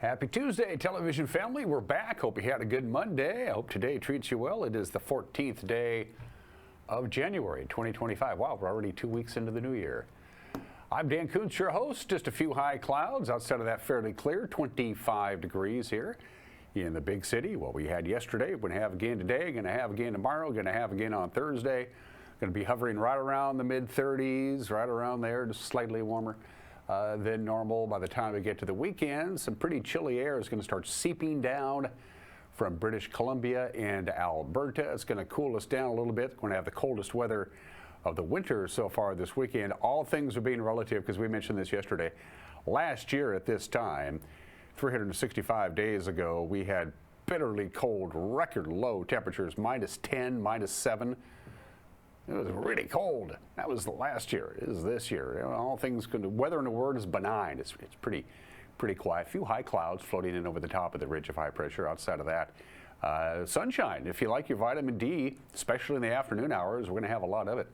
Happy Tuesday, television family. We're back. Hope you had a good Monday. I hope today treats you well. It is the 14th day of January 2025. Wow, we're already 2 weeks into the new year. I'm Dan Kuntz, your host. Just a few high clouds. Outside of that, fairly clear. 25 degrees here in the big city. What we had yesterday, we're going to have again today, going to have again tomorrow, going to have again on Thursday. Going to be hovering right around the mid-30s, right around there, just slightly warmer than normal. By the time we get to the weekend, some pretty chilly air is going to start seeping down from British Columbia and Alberta. It's going to cool us down a little bit. We're going to have the coldest weather of the winter so far this weekend. All things are being relative because we mentioned this yesterday. Last year at this time, 365 days ago, we had bitterly cold, record low temperatures, -10, -7. It was really cold. That was the last year. It is this year. You know, all things good. Weather, in a word, is benign. It's pretty quiet. A few high clouds floating in over the top of the ridge of high pressure. Outside of that, sunshine. If you like your vitamin D, especially in the afternoon hours, we're going to have a lot of it.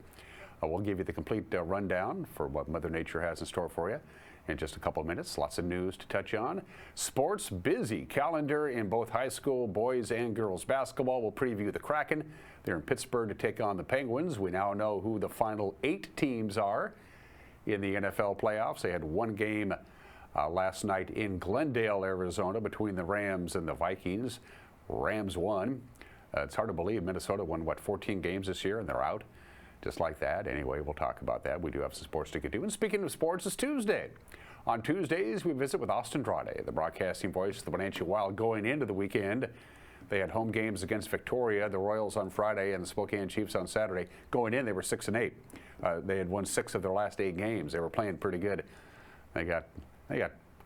We'll give you the complete rundown for what Mother Nature has in store for you in just a couple of minutes. Lots of news to touch on. Sports, busy calendar in both high school boys and girls basketball. We'll preview the Kraken. They're in Pittsburgh to take on the Penguins. We now know who the final 8 teams are in the NFL playoffs. They had one game last night in Glendale, Arizona, between the Rams and the Vikings. Rams won. It's hard to believe Minnesota won, 14 games this year, and they're out just like that. Anyway, we'll talk about that. We do have some sports to get to. And speaking of sports, it's Tuesday. On Tuesdays, we visit with Austin Drade, the broadcasting voice of the Wenatchee Wild, going into the weekend. They had home games against Victoria, the Royals on Friday, and the Spokane Chiefs on Saturday. Going in, they were 6-8. They had won 6 of their last 8 games. They were playing pretty good. They got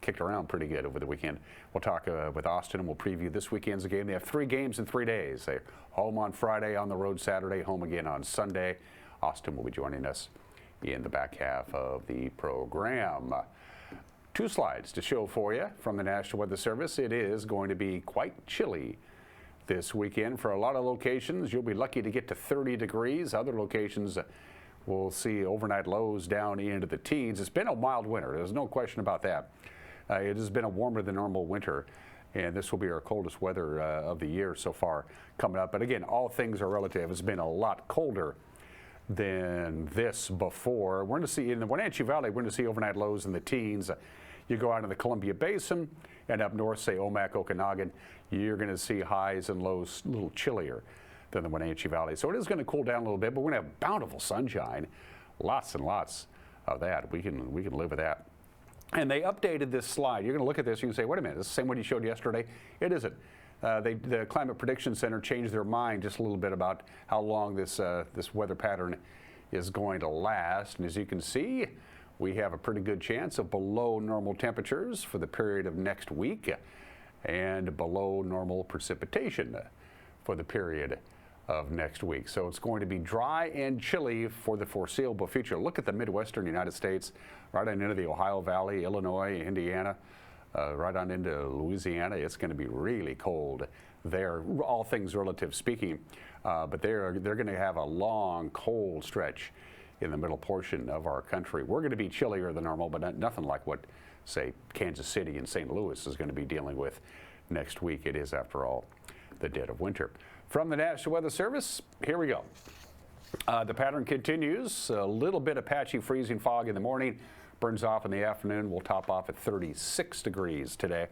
kicked around pretty good over the weekend. We'll talk with Austin, and we'll preview this weekend's game. They have 3 games in 3 days. They're home on Friday, on the road Saturday, home again on Sunday. Austin will be joining us in the back half of the program. 2 slides to show for you from the National Weather Service. It is going to be quite chilly this weekend. For a lot of locations, you'll be lucky to get to 30 degrees. Other locations will see overnight lows down into the teens. It's been a mild winter. There's no question about that. It has been a warmer than normal winter, and this will be our coldest weather of the year so far coming up. But again, all things are relative. It's been a lot colder than this before. We're going to see in the Wenatchee Valley, we're going to see overnight lows in the teens. You go out in the Columbia Basin and up north, say Omak, Okanagan, you're going to see highs and lows a little chillier than the Wenatchee Valley. So it is going to cool down a little bit, but we're going to have bountiful sunshine, lots and lots of that. We can live with that. And they updated this slide. You're going to look at this, you can say, wait a minute, it's the same one you showed yesterday. It isn't. The Climate Prediction Center changed their mind just a little bit about how long this weather pattern is going to last. And as you can see, we have a pretty good chance of below normal temperatures for the period of next week and below normal precipitation for the period of next week. So it's going to be dry and chilly for the foreseeable future. Look at the Midwestern United States, right on into the Ohio Valley, Illinois, Indiana, right on into Louisiana. It's going to be really cold there, all things relative speaking. But they're going to have a long, cold stretch in the middle portion of our country. We're going to be chillier than normal, but nothing like what, say, Kansas City and St. Louis is going to be dealing with next week. It is, after all, the dead of winter. From the National Weather Service, here we go. The pattern continues. A little bit of patchy freezing fog in the morning, burns off in the afternoon. We'll top off at 36 degrees today.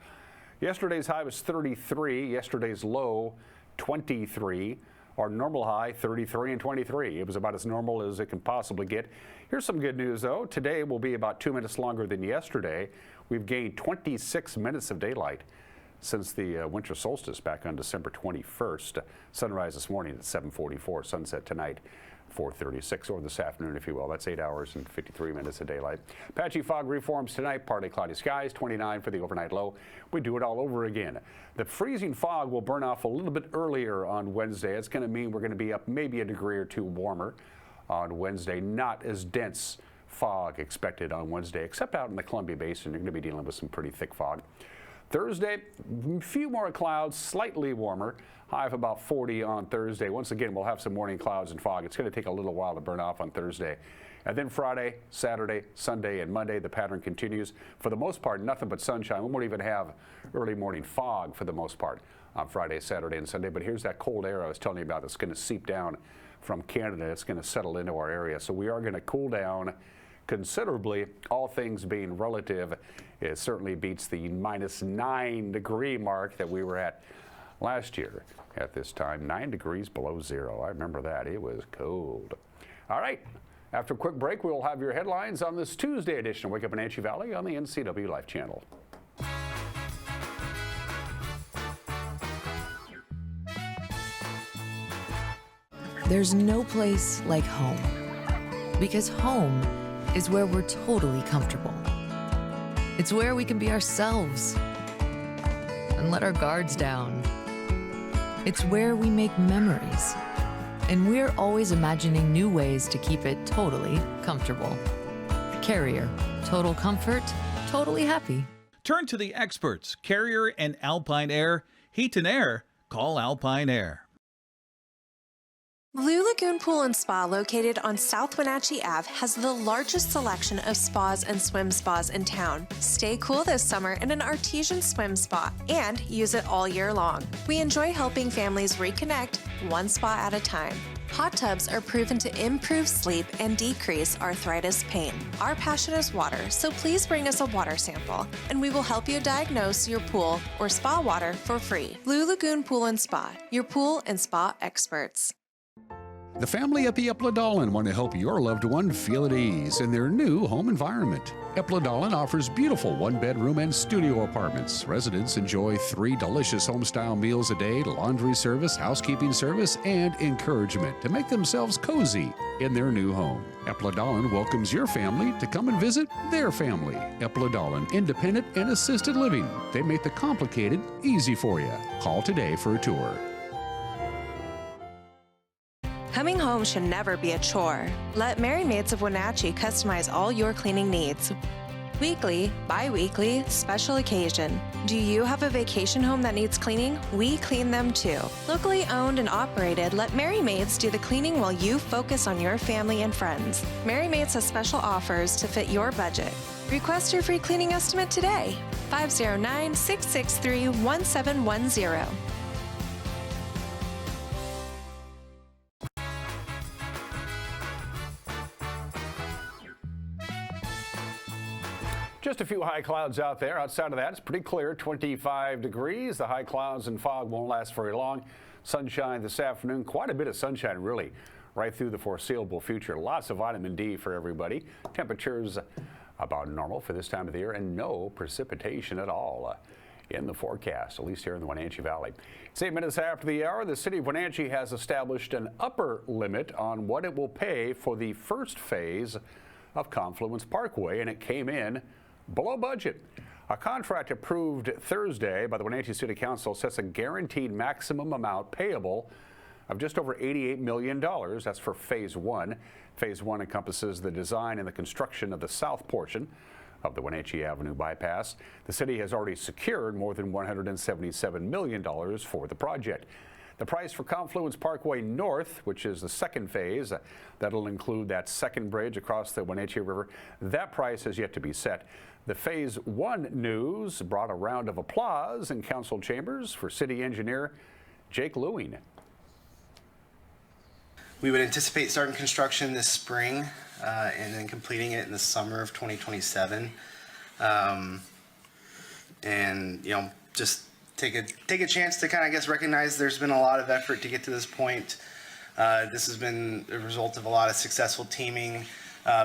Yesterday's high was 33. Yesterday's low, 23. Our normal high, 33 and 23. It was about as normal as it can possibly get. Here's some good news, though. Today will be about 2 minutes longer than yesterday. We've gained 26 minutes of daylight since the winter solstice back on December 21st. Sunrise this morning at 7:44. Sunset tonight, 4:36, or this afternoon, if you will. That's 8 hours and 53 minutes of daylight. Patchy fog reforms tonight, partly cloudy skies, 29 for the overnight low. We do it all over again. The freezing fog will burn off a little bit earlier on Wednesday. It's going to mean we're going to be up maybe a degree or 2 warmer on Wednesday. Not as dense fog expected on Wednesday, except out in the Columbia Basin. You're going to be dealing with some pretty thick fog. Thursday, a few more clouds, slightly warmer. High of about 40 on Thursday. Once again, we'll have some morning clouds and fog. It's going to take a little while to burn off on Thursday And then Friday, Saturday, Sunday, and Monday, the pattern continues. For the most part, nothing but sunshine. We won't even have early morning fog for the most part on Friday, Saturday, and Sunday. But here's that cold air I was telling you about that's going to seep down from Canada. It's going to settle into our area. So we are going to cool down considerably, all things being relative. It certainly beats the -9-degree mark that we were at last year at this time. 9 degrees below zero. I remember that. It was cold. All right. After a quick break, we'll have your headlines on this Tuesday edition of Wake Up Wenatchee Valley on the NCWLIFE channel. There's no place like home, because home is where we're totally comfortable. It's where we can be ourselves and let our guards down. It's where we make memories, and we're always imagining new ways to keep it totally comfortable. Carrier, total comfort, totally happy. Turn to the experts, Carrier and Alpine Air. Heat and air, call Alpine Air. Blue Lagoon Pool and Spa, located on South Wenatchee Ave, has the largest selection of spas and swim spas in town. Stay cool this summer in an artesian swim spa and use it all year long. We enjoy helping families reconnect one spa at a time. Hot tubs are proven to improve sleep and decrease arthritis pain. Our passion is water, so please bring us a water sample, and we will help you diagnose your pool or spa water for free. Blue Lagoon Pool and Spa, your pool and spa experts. The family at the Epladolin want to help your loved one feel at ease in their new home environment. Epladolin offers beautiful one-bedroom and studio apartments. Residents enjoy 3 delicious home-style meals a day, laundry service, housekeeping service, and encouragement to make themselves cozy in their new home. Epladolin welcomes your family to come and visit their family. Epladolin, independent and assisted living. They make the complicated easy for you. Call today for a tour. Coming home should never be a chore. Let Merry Maids of Wenatchee customize all your cleaning needs. Weekly, bi-weekly, special occasion. Do you have a vacation home that needs cleaning? We clean them too. Locally owned and operated, let Merry Maids do the cleaning while you focus on your family and friends. Merry Maids has special offers to fit your budget. Request your free cleaning estimate today. 509-663-1710. Just a few high clouds out there. Outside of that, it's pretty clear, 25 degrees. The high clouds and fog won't last very long. Sunshine this afternoon, quite a bit of sunshine really right through the foreseeable future. Lots of vitamin D for everybody. Temperatures about normal for this time of the year and no precipitation at all in the forecast, at least here in the Wenatchee Valley. It's 8 minutes after the hour. The city of Wenatchee has established an upper limit on what it will pay for the first phase of Confluence Parkway, and it came in below budget. A contract approved Thursday by the Wenatchee City Council sets a guaranteed maximum amount payable of just over $88 million. That's for Phase 1. Phase 1 encompasses the design and the construction of the south portion of the Wenatchee Avenue bypass. The city has already secured more than $177 million for the project. The price for Confluence Parkway North, which is the second phase, that'll include that second bridge across the Wenatchee River, that price has yet to be set. The Phase 1 news brought a round of applause in council chambers for city engineer Jake Lewing. We would anticipate starting construction this spring and then completing it in the summer of 2027. And, you know, just take a chance to kind of, I guess, recognize there's been a lot of effort to get to this point. This has been a result of a lot of successful teaming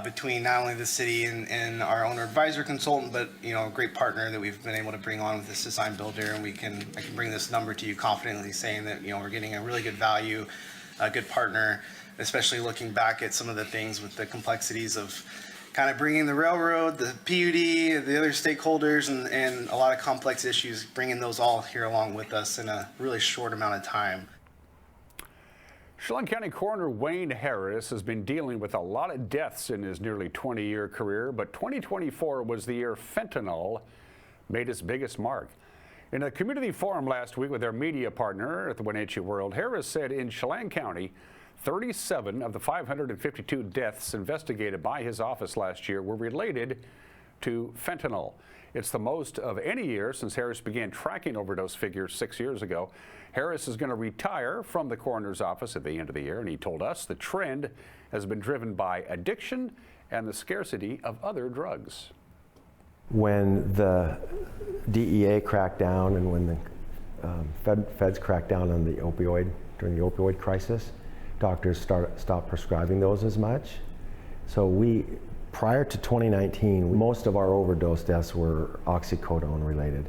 between not only the city and our owner advisor consultant, but, you know, a great partner that we've been able to bring on with this design builder. And I can bring this number to you confidently, saying that, you know, we're getting a really good value, a good partner, especially looking back at some of the things with the complexities of kind of bringing the railroad, the PUD, the other stakeholders, and a lot of complex issues, bringing those all here along with us in a really short amount of time. Chelan County Coroner Wayne Harris has been dealing with a lot of deaths in his nearly 20-year career, but 2024 was the year fentanyl made its biggest mark. In a community forum last week with their media partner at the Wenatchee World, Harris said in Chelan County, 37 of the 552 deaths investigated by his office last year were related to fentanyl. It's the most of any year since Harris began tracking overdose figures 6 years ago. Harris is going to retire from the coroner's office at the end of the year, and he told us the trend has been driven by addiction and the scarcity of other drugs. When the DEA cracked down and when the feds cracked down on the during the opioid crisis, doctors stopped prescribing those as much. So prior to 2019, most of our overdose deaths were oxycodone related.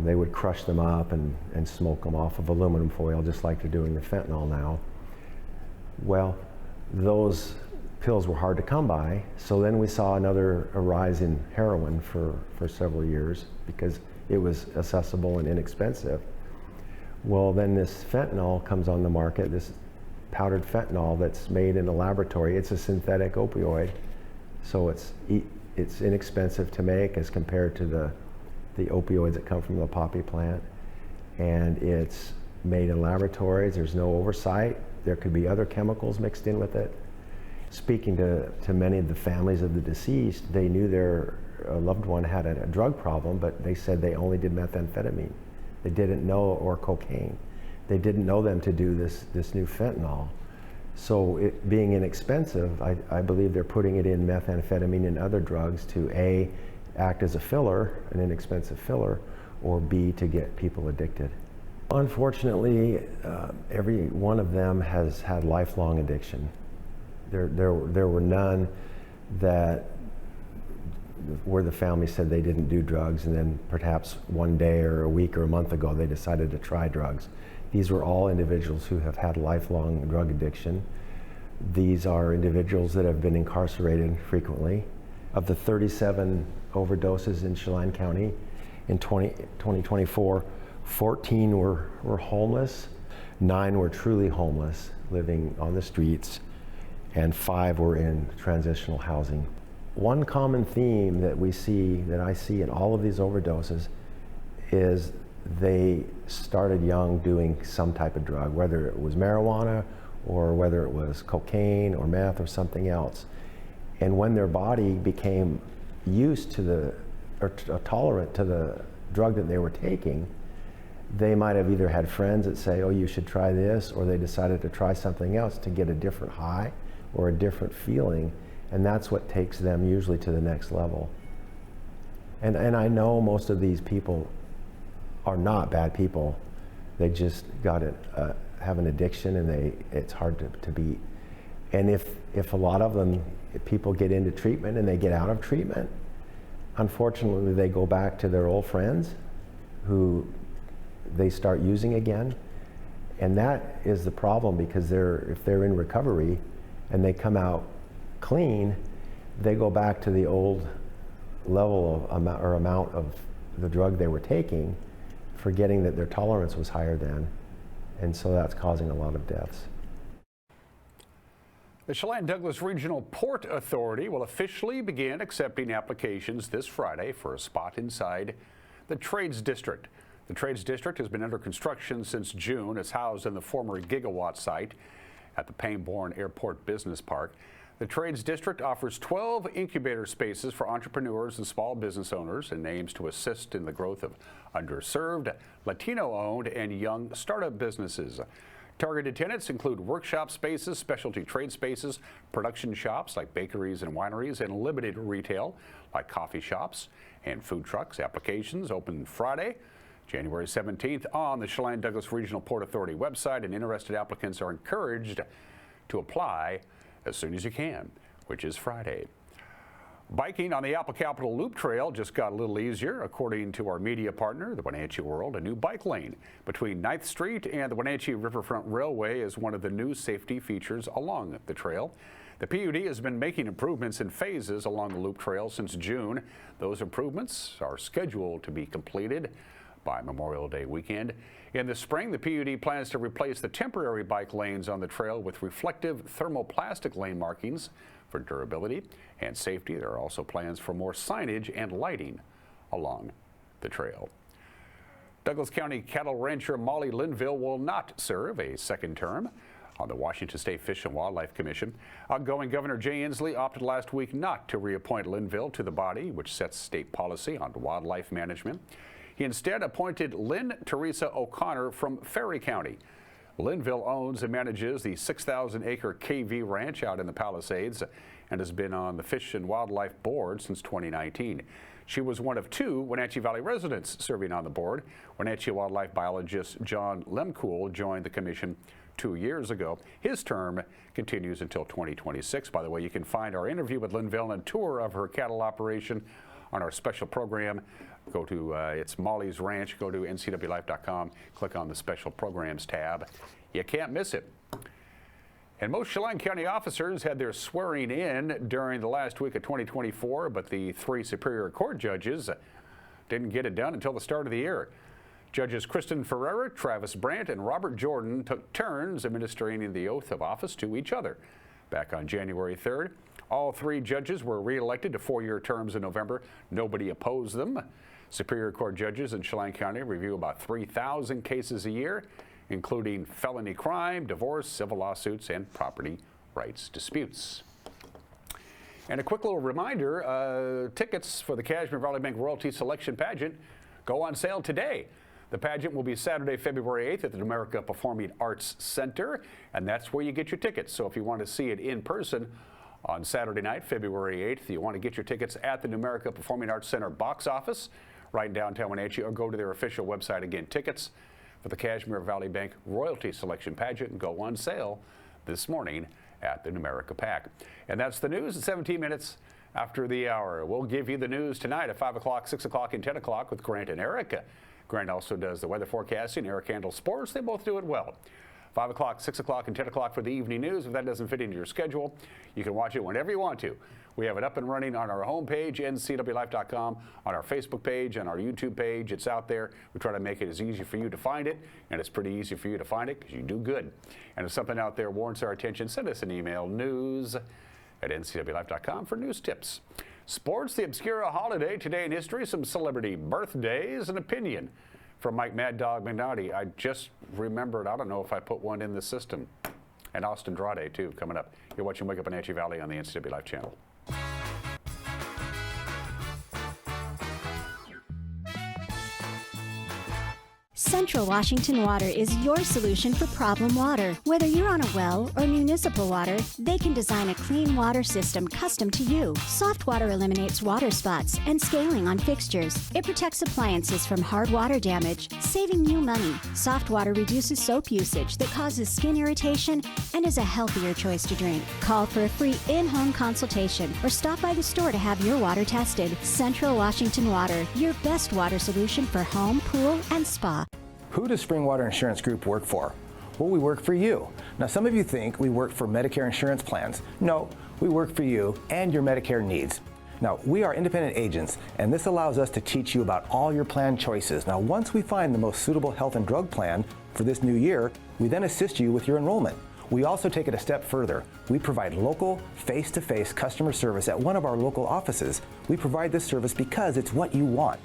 They would crush them up and smoke them off of aluminum foil, just like they're doing the fentanyl now. Well, those pills were hard to come by, so then we saw a rise in heroin for several years because it was accessible and inexpensive. Well, then this fentanyl comes on the market, this powdered fentanyl that's made in a laboratory. It's a synthetic opioid, so it's inexpensive to make as compared to the opioids that come from the poppy plant, and it's made in laboratories. There's no oversight. There could be other chemicals mixed in with it. Speaking to many of the families of the deceased, they knew their loved one had a drug problem, but they said they only did methamphetamine. They didn't know, or cocaine. They didn't know them to do this new fentanyl. So it being inexpensive, I believe they're putting it in methamphetamine and other drugs to A, act as a filler, an inexpensive filler, or B, to get people addicted. Unfortunately, every one of them has had lifelong addiction. There were none where the family said they didn't do drugs, and then perhaps one day or a week or a month ago they decided to try drugs. These were all individuals who have had lifelong drug addiction. These are individuals that have been incarcerated frequently. Of the 37 overdoses in Chelan County in 2024, 14 were homeless, 9 were truly homeless, living on the streets, and 5 were in transitional housing. One common theme that I see in all of these overdoses is they started young doing some type of drug, whether it was marijuana or whether it was cocaine or meth or something else. And when their body became used to or tolerant to the drug that they were taking, they might have either had friends that say, oh, you should try this, or they decided to try something else to get a different high or a different feeling, and that's what takes them usually to the next level. And I know most of these people are not bad people. They just have an addiction, and it's hard to beat. And if a lot of them, if people get into treatment and they get out of treatment, unfortunately they go back to their old friends who they start using again. And that is the problem, because if they're in recovery and they come out clean, they go back to the old level of amount of the drug they were taking, forgetting that their tolerance was higher then. And so that's causing a lot of deaths. The Chelan-Douglas Regional Port Authority will officially begin accepting applications this Friday for a spot inside the Trades District. The Trades District has been under construction since June. It's housed in the former Gigawatt site at the Payne-Bourne Airport Business Park. The Trades District offers 12 incubator spaces for entrepreneurs and small business owners, and aims to assist in the growth of underserved, Latino-owned, and young startup businesses. Targeted tenants include workshop spaces, specialty trade spaces, production shops like bakeries and wineries, and limited retail like coffee shops and food trucks. Applications open Friday, January 17th on the Chelan-Douglas Regional Port Authority website, and interested applicants are encouraged to apply as soon as you can, which is Friday. Biking on the Apple Capital Loop Trail just got a little easier. According to our media partner, the Wenatchee World, a new bike lane between 9th Street and the Wenatchee Riverfront Railway is one of the new safety features along the trail. The PUD has been making improvements in phases along the Loop Trail since June. Those improvements are scheduled to be completed by Memorial Day weekend. In the spring, the PUD plans to replace the temporary bike lanes on the trail with reflective thermoplastic lane markings for durability and safety. There are also plans for more signage and lighting along the trail. Douglas County cattle rancher Molly Linville will not serve a second term. on the Washington State Fish and Wildlife Commission. Outgoing Governor Jay Inslee opted last week not to reappoint Linville to the body, which sets state policy on wildlife management. He instead appointed Lynn Teresa O'Connor from Ferry County. Linville owns and manages the 6,000-acre KV Ranch out in the Palisades and has been on the Fish and Wildlife Board since 2019. She was one of 2 Wenatchee Valley residents serving on the board. Wenatchee wildlife biologist John Lemkool joined the commission 2 years ago. His term continues until 2026. By the way, you can find our interview with Linville and a tour of her cattle operation on our special program. Go to, it's Molly's Ranch. Go to NCWLIFE.com, click on the special programs tab. You can't miss it. And most Chelan County officers had their swearing in during the last week of 2024, but the 3 Superior Court judges didn't get it done until the start of the year. Judges Kristen Ferreira, Travis Brandt, and Robert Jordan took turns administering the oath of office to each other. Back on January 3rd, all 3 judges were re-elected to 4-year terms in November. Nobody opposed them. Superior Court judges in Chelan County review about 3,000 cases a year, including felony crime, divorce, civil lawsuits, and property rights disputes. And a quick little reminder, tickets for the Cashmere Valley Bank Royalty Selection Pageant go on sale today. The pageant will be Saturday, February 8th at the Numerica Performing Arts Center, and that's where you get your tickets. So if you want to see it in person on Saturday night, February 8th, you want to get your tickets at the Numerica Performing Arts Center box office right in downtown Wenatchee, or go to their official website. Again, tickets for the Cashmere Valley Bank Royalty Selection Pageant go on sale this morning at the Numerica PAC. And that's the news at 17 minutes after the hour. We'll give you the news tonight at 5 o'clock, 6 o'clock, and 10 o'clock with Grant and Eric. Grant also does the weather forecasting. Eric handles sports. They both do it well. 5 o'clock, 6 o'clock, and 10 o'clock for the evening news. If that doesn't fit into your schedule, you can watch it whenever you want to. We have it up and running on our homepage, NCWLIFE.com, on our Facebook page, on our YouTube page. It's out there. We try to make it as easy for you to find it, and it's pretty easy for you to find it because you do good. And if something out there warrants our attention, send us an email, news@NCWLIFE.com, for news tips. Sports, the Obscura holiday, today in history, some celebrity birthdays, an opinion from Mike Mad Dog McNaughty. I just remembered, I don't know if I put one in the system. And Austin Drade, too, coming up. You're watching Wake Up Wenatchee Valley on the NCW Life channel. Central Washington Water is your solution for problem water. Whether you're on a well or municipal water, they can design a clean water system custom to you. Soft water eliminates water spots and scaling on fixtures. It protects appliances from hard water damage, saving you money. Soft water reduces soap usage that causes skin irritation and is a healthier choice to drink. Call for a free in-home consultation or stop by the store to have your water tested. Central Washington Water, your best water solution for home, pool, and spa. Who does Springwater Insurance Group work for? Well, we work for you. Now, some of you think we work for Medicare insurance plans. No, we work for you and your Medicare needs. Now, we are independent agents, and this allows us to teach you about all your plan choices. Now, once we find the most suitable health and drug plan for this new year, we then assist you with your enrollment. We also take it a step further. We provide local, face-to-face customer service at one of our local offices. We provide this service because it's what you want.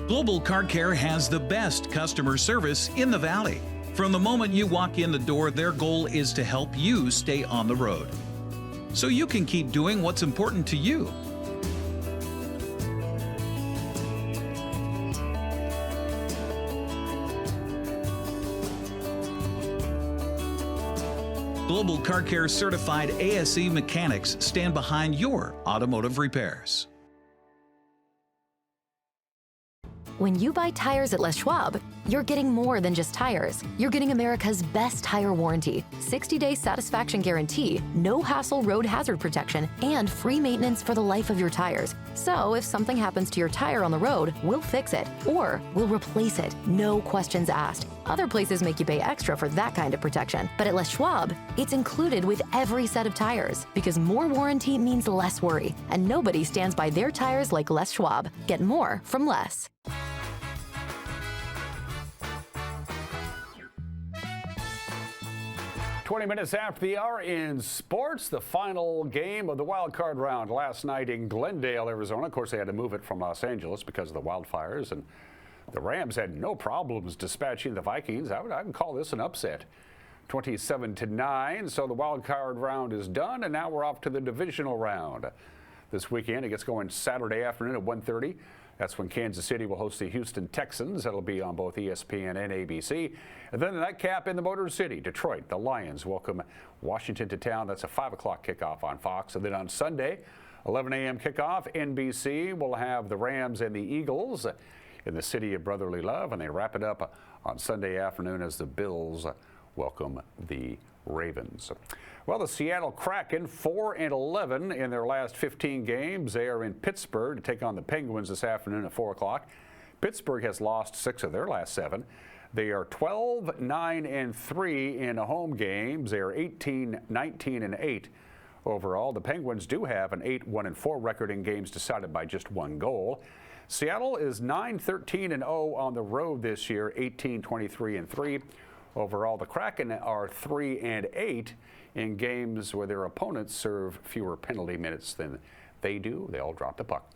Global Car Care has the best customer service in the Valley. From the moment you walk in the door, their goal is to help you stay on the road, so you can keep doing what's important to you. Global Car Care certified ASE mechanics stand behind your automotive repairs. When you buy tires at Les Schwab, you're getting more than just tires. You're getting America's best tire warranty, 60-day satisfaction guarantee, no hassle road hazard protection, and free maintenance for the life of your tires. So if something happens to your tire on the road, we'll fix it, or we'll replace it, no questions asked. Other places make you pay extra for that kind of protection, but at Les Schwab, it's included with every set of tires, because more warranty means less worry, and nobody stands by their tires like Les Schwab. Get more from Les. "20 minutes after the hour in sports, the final game of the wild card round last night in Glendale, Arizona. Of course, they had to move it from Los Angeles because of the wildfires, and The Rams had no problems dispatching the Vikings. I would call this an upset. 27-9, so the wild card round is done, and now we're off to the divisional round. This weekend, it gets going Saturday afternoon at 1:30. That's when Kansas City will host the Houston Texans. That'll be on both ESPN and ABC. And then the nightcap in the Motor City, Detroit. The Lions welcome Washington to town. That's a 5 o'clock kickoff on Fox. And then on Sunday, 11 a.m. kickoff, NBC will have the Rams and the Eagles in the city of brotherly love. And they wrap it up on Sunday afternoon as the Bills welcome the Ravens. Well, the Seattle Kraken 4-11 in their last 15 games. They are in Pittsburgh to take on the Penguins this afternoon at 4 o'clock. Pittsburgh has lost 6 of their last 7. They are 12-9-3 in home games. They are 18-19-8 overall. The Penguins do have an 8-1-4 record in games decided by just 1 goal. Seattle is 9-13-0 on the road this year, 18-23-3. Overall, the Kraken are 3-8 in games where their opponents serve fewer penalty minutes than they do. They all drop the puck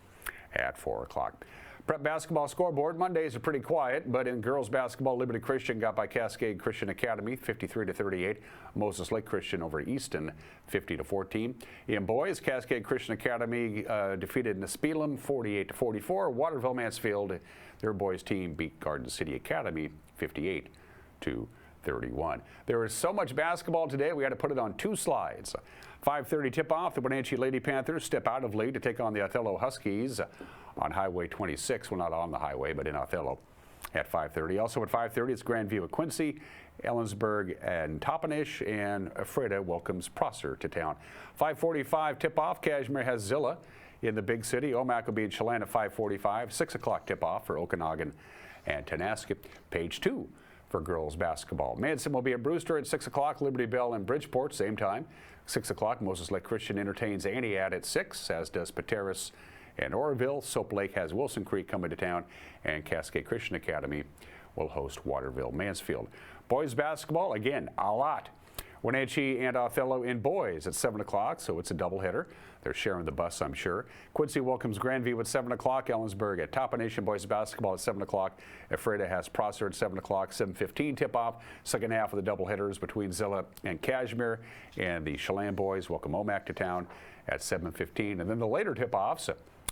at 4 o'clock. Prep basketball scoreboard. Mondays are pretty quiet, but in girls basketball, Liberty Christian got by Cascade Christian Academy 53-38. Moses Lake Christian over Easton 50-14. In boys, Cascade Christian Academy defeated Nispelem 48-44. Waterville Mansfield, their boys team, beat Garden City Academy 58-31. There is so much basketball today, we had to put it on 2 slides. 5:30 tip-off, the Wenatchee Lady Panthers step out of league to take on the Othello Huskies on Highway 26. Well, not on the highway, but in Othello at 5:30. Also at 5:30, it's Grandview at Quincy, Ellensburg and Toppenish, and Ephrata welcomes Prosser to town. 5:45 tip-off, Cashmere has Zilla in the big city. Omak will be in Chelan at 5:45. 6 o'clock tip-off for Okanagan and Tenasket. Page 2. For girls basketball. Manson will be at Brewster at 6 o'clock. Liberty Bell and Bridgeport, same time. 6 o'clock, Moses Lake Christian entertains Aniad at 6, as does Pateros and Oroville. Soap Lake has Wilson Creek coming to town, and Cascade Christian Academy will host Waterville Mansfield. Boys basketball, again, a lot. Wenatchee and Othello in boys at 7 o'clock, so it's a doubleheader. They're sharing the bus, I'm sure. Quincy welcomes Grandview at 7 o'clock. Ellensburg at Toppenish. Boys basketball at 7 o'clock. Ephrata has Prosser at 7 o'clock. 7:15 tip-off. Second half of the doubleheaders between Zilla and Cashmere. And the Chelan boys welcome Omak to town at 7:15. And then the later tip-offs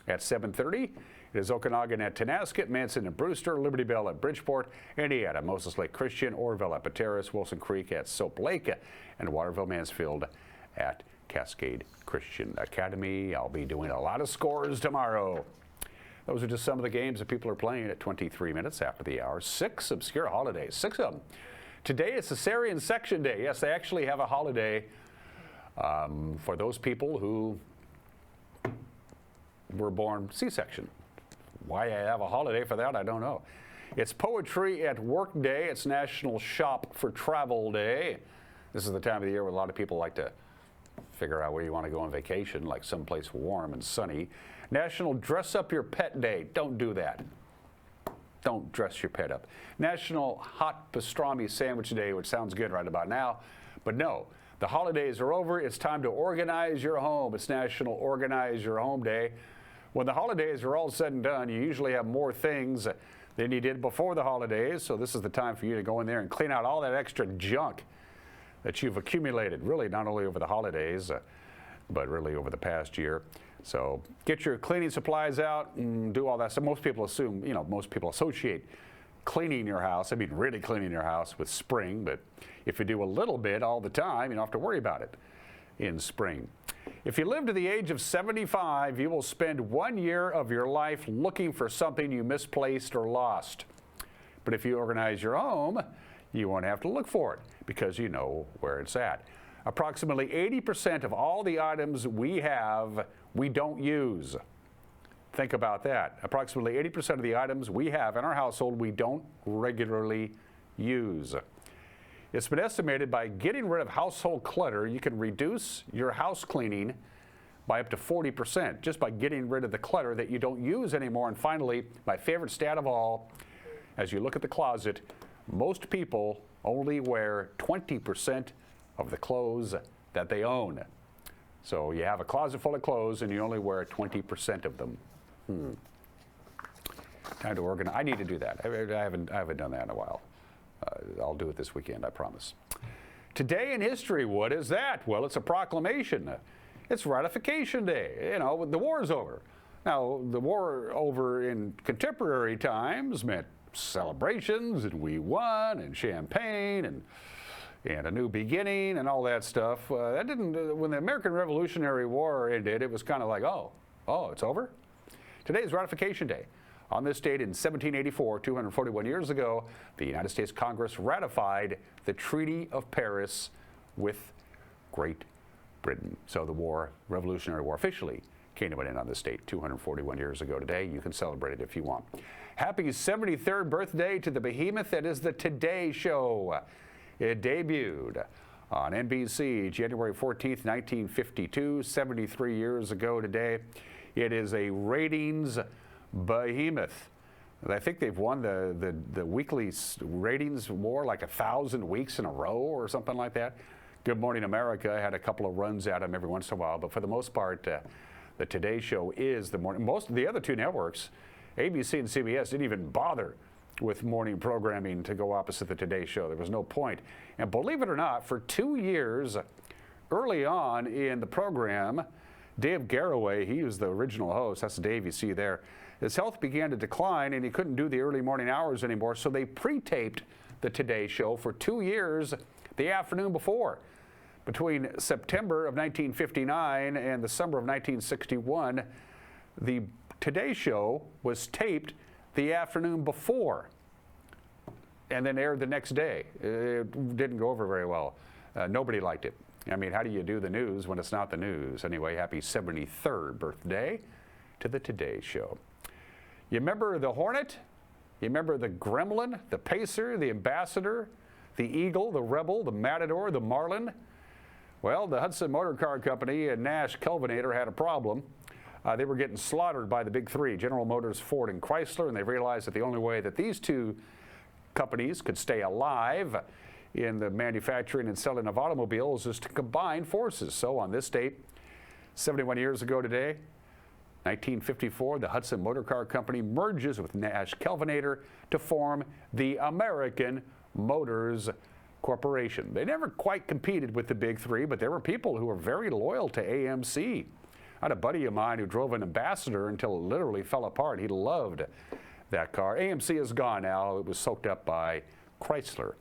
at 7:30. It is Okanagan at Tenasket, Manson and Brewster, Liberty Bell at Bridgeport, Indiana, Moses Lake Christian, Oroville at Pateros, Wilson Creek at Soap Lake, and Waterville Mansfield at Cascade Christian Academy. I'll be doing a lot of scores tomorrow. Those are just some of the games that people are playing at 23 minutes after the hour. 6 obscure holidays, 6 of them. Today is Cesarean Section Day. Yes, they actually have a holiday for those people who were born C-section. Why I have a holiday for that, I don't know. It's Poetry at Work Day. It's National Shop for Travel Day. This is the time of the year where a lot of people like to figure out where you want to go on vacation, like someplace warm and sunny. National Dress Up Your Pet Day. Don't do that. Don't dress your pet up. National Hot Pastrami Sandwich Day, which sounds good right about now, but no. The holidays are over. It's time to organize your home. It's National Organize Your Home Day. When the holidays are all said and done, you usually have more things than you did before the holidays, so this is the time for you to go in there and clean out all that extra junk that you've accumulated, really not only over the holidays, but really over the past year. So get your cleaning supplies out and do all that. So most people assume, most people associate cleaning your house, I mean really cleaning your house, with spring, but if you do a little bit all the time, you don't have to worry about it in spring. If you live to the age of 75, you will spend 1 year of your life looking for something you misplaced or lost. But if you organize your home, you won't have to look for it because you know where it's at. Approximately 80% of all the items we have, we don't use. Think about that. Approximately 80% of the items we have in our household, we don't regularly use. It's been estimated by getting rid of household clutter, you can reduce your house cleaning by up to 40% just by getting rid of the clutter that you don't use anymore. And finally, my favorite stat of all, as you look at the closet, most people only wear 20% of the clothes that they own. So you have a closet full of clothes and you only wear 20% of them. Time to organize. I need to do that. I haven't done that in a while. I'll do it this weekend, I promise. Today in history, what is that? Well, it's a proclamation. It's ratification day. You know, the war is over. Now, the war over in contemporary times meant celebrations, and we won, and champagne, and a new beginning, and all that stuff. That didn't. When the American Revolutionary War ended, it was kind of like, oh, it's over. Today is ratification day. On this date in 1784, 241 years ago, the United States Congress ratified the Treaty of Paris with Great Britain. So the war, Revolutionary War, officially came to an end on this date 241 years ago today. You can celebrate it if you want. Happy 73rd birthday to the behemoth that is the Today Show. It debuted on NBC January 14th, 1952, 73 years ago today. It is a ratings behemoth. I think they've won the weekly ratings war like 1,000 weeks in a row or something like that. Good Morning America had a couple of runs at them every once in a while, but for the most part, the Today Show is the morning. Most of the other two networks, ABC and CBS, didn't even bother with morning programming to go opposite the Today Show. There was no point. And believe it or not, for 2 years early on in the program, Dave Garroway, he was the original host. That's Dave you see there. His health began to decline and he couldn't do the early morning hours anymore, so they pre-taped the Today Show for 2 years the afternoon before. Between September of 1959 and the summer of 1961, the Today Show was taped the afternoon before and then aired the next day. It didn't go over very well. Nobody liked it. I mean, how do you do the news when it's not the news? Anyway, happy 73rd birthday to the Today Show. You remember the Hornet? You remember the Gremlin, the Pacer, the Ambassador, the Eagle, the Rebel, the Matador, the Marlin? Well, the Hudson Motor Car Company and Nash Kelvinator had a problem. They were getting slaughtered by the big three, General Motors, Ford, and Chrysler, and they realized that the only way that these two companies could stay alive in the manufacturing and selling of automobiles is to combine forces. So on this date, 71 years ago today, 1954, the Hudson Motor Car Company merges with Nash Kelvinator to form the American Motors Corporation. They never quite competed with the big three, but there were people who were very loyal to AMC. I had a buddy of mine who drove an Ambassador until it literally fell apart. He loved that car. AMC is gone now. It was soaked up by Chrysler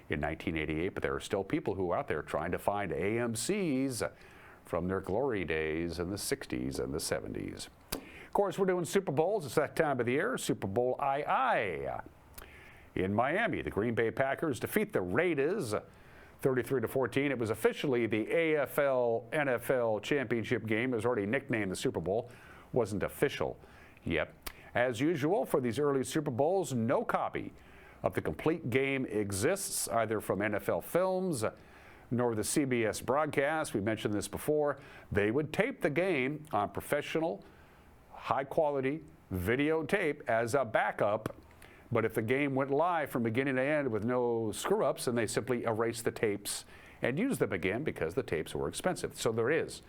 in 1988, but there are still people who are out there trying to find AMCs from their glory days in the 60s and the 70s. Of course, we're doing Super Bowls. It's that time of the year, Super Bowl II. In Miami, the Green Bay Packers defeat the Raiders 33-14. It was officially the AFL-NFL championship game. It was already nicknamed the Super Bowl. Wasn't official yet. As usual for these early Super Bowls, no copy of the complete game exists, either from NFL Films nor the CBS broadcast. We mentioned this before. They would tape the game on professional, high-quality videotape as a backup. But if the game went live from beginning to end with no screw-ups, then they simply erased the tapes and used them again because the tapes were expensive. So there is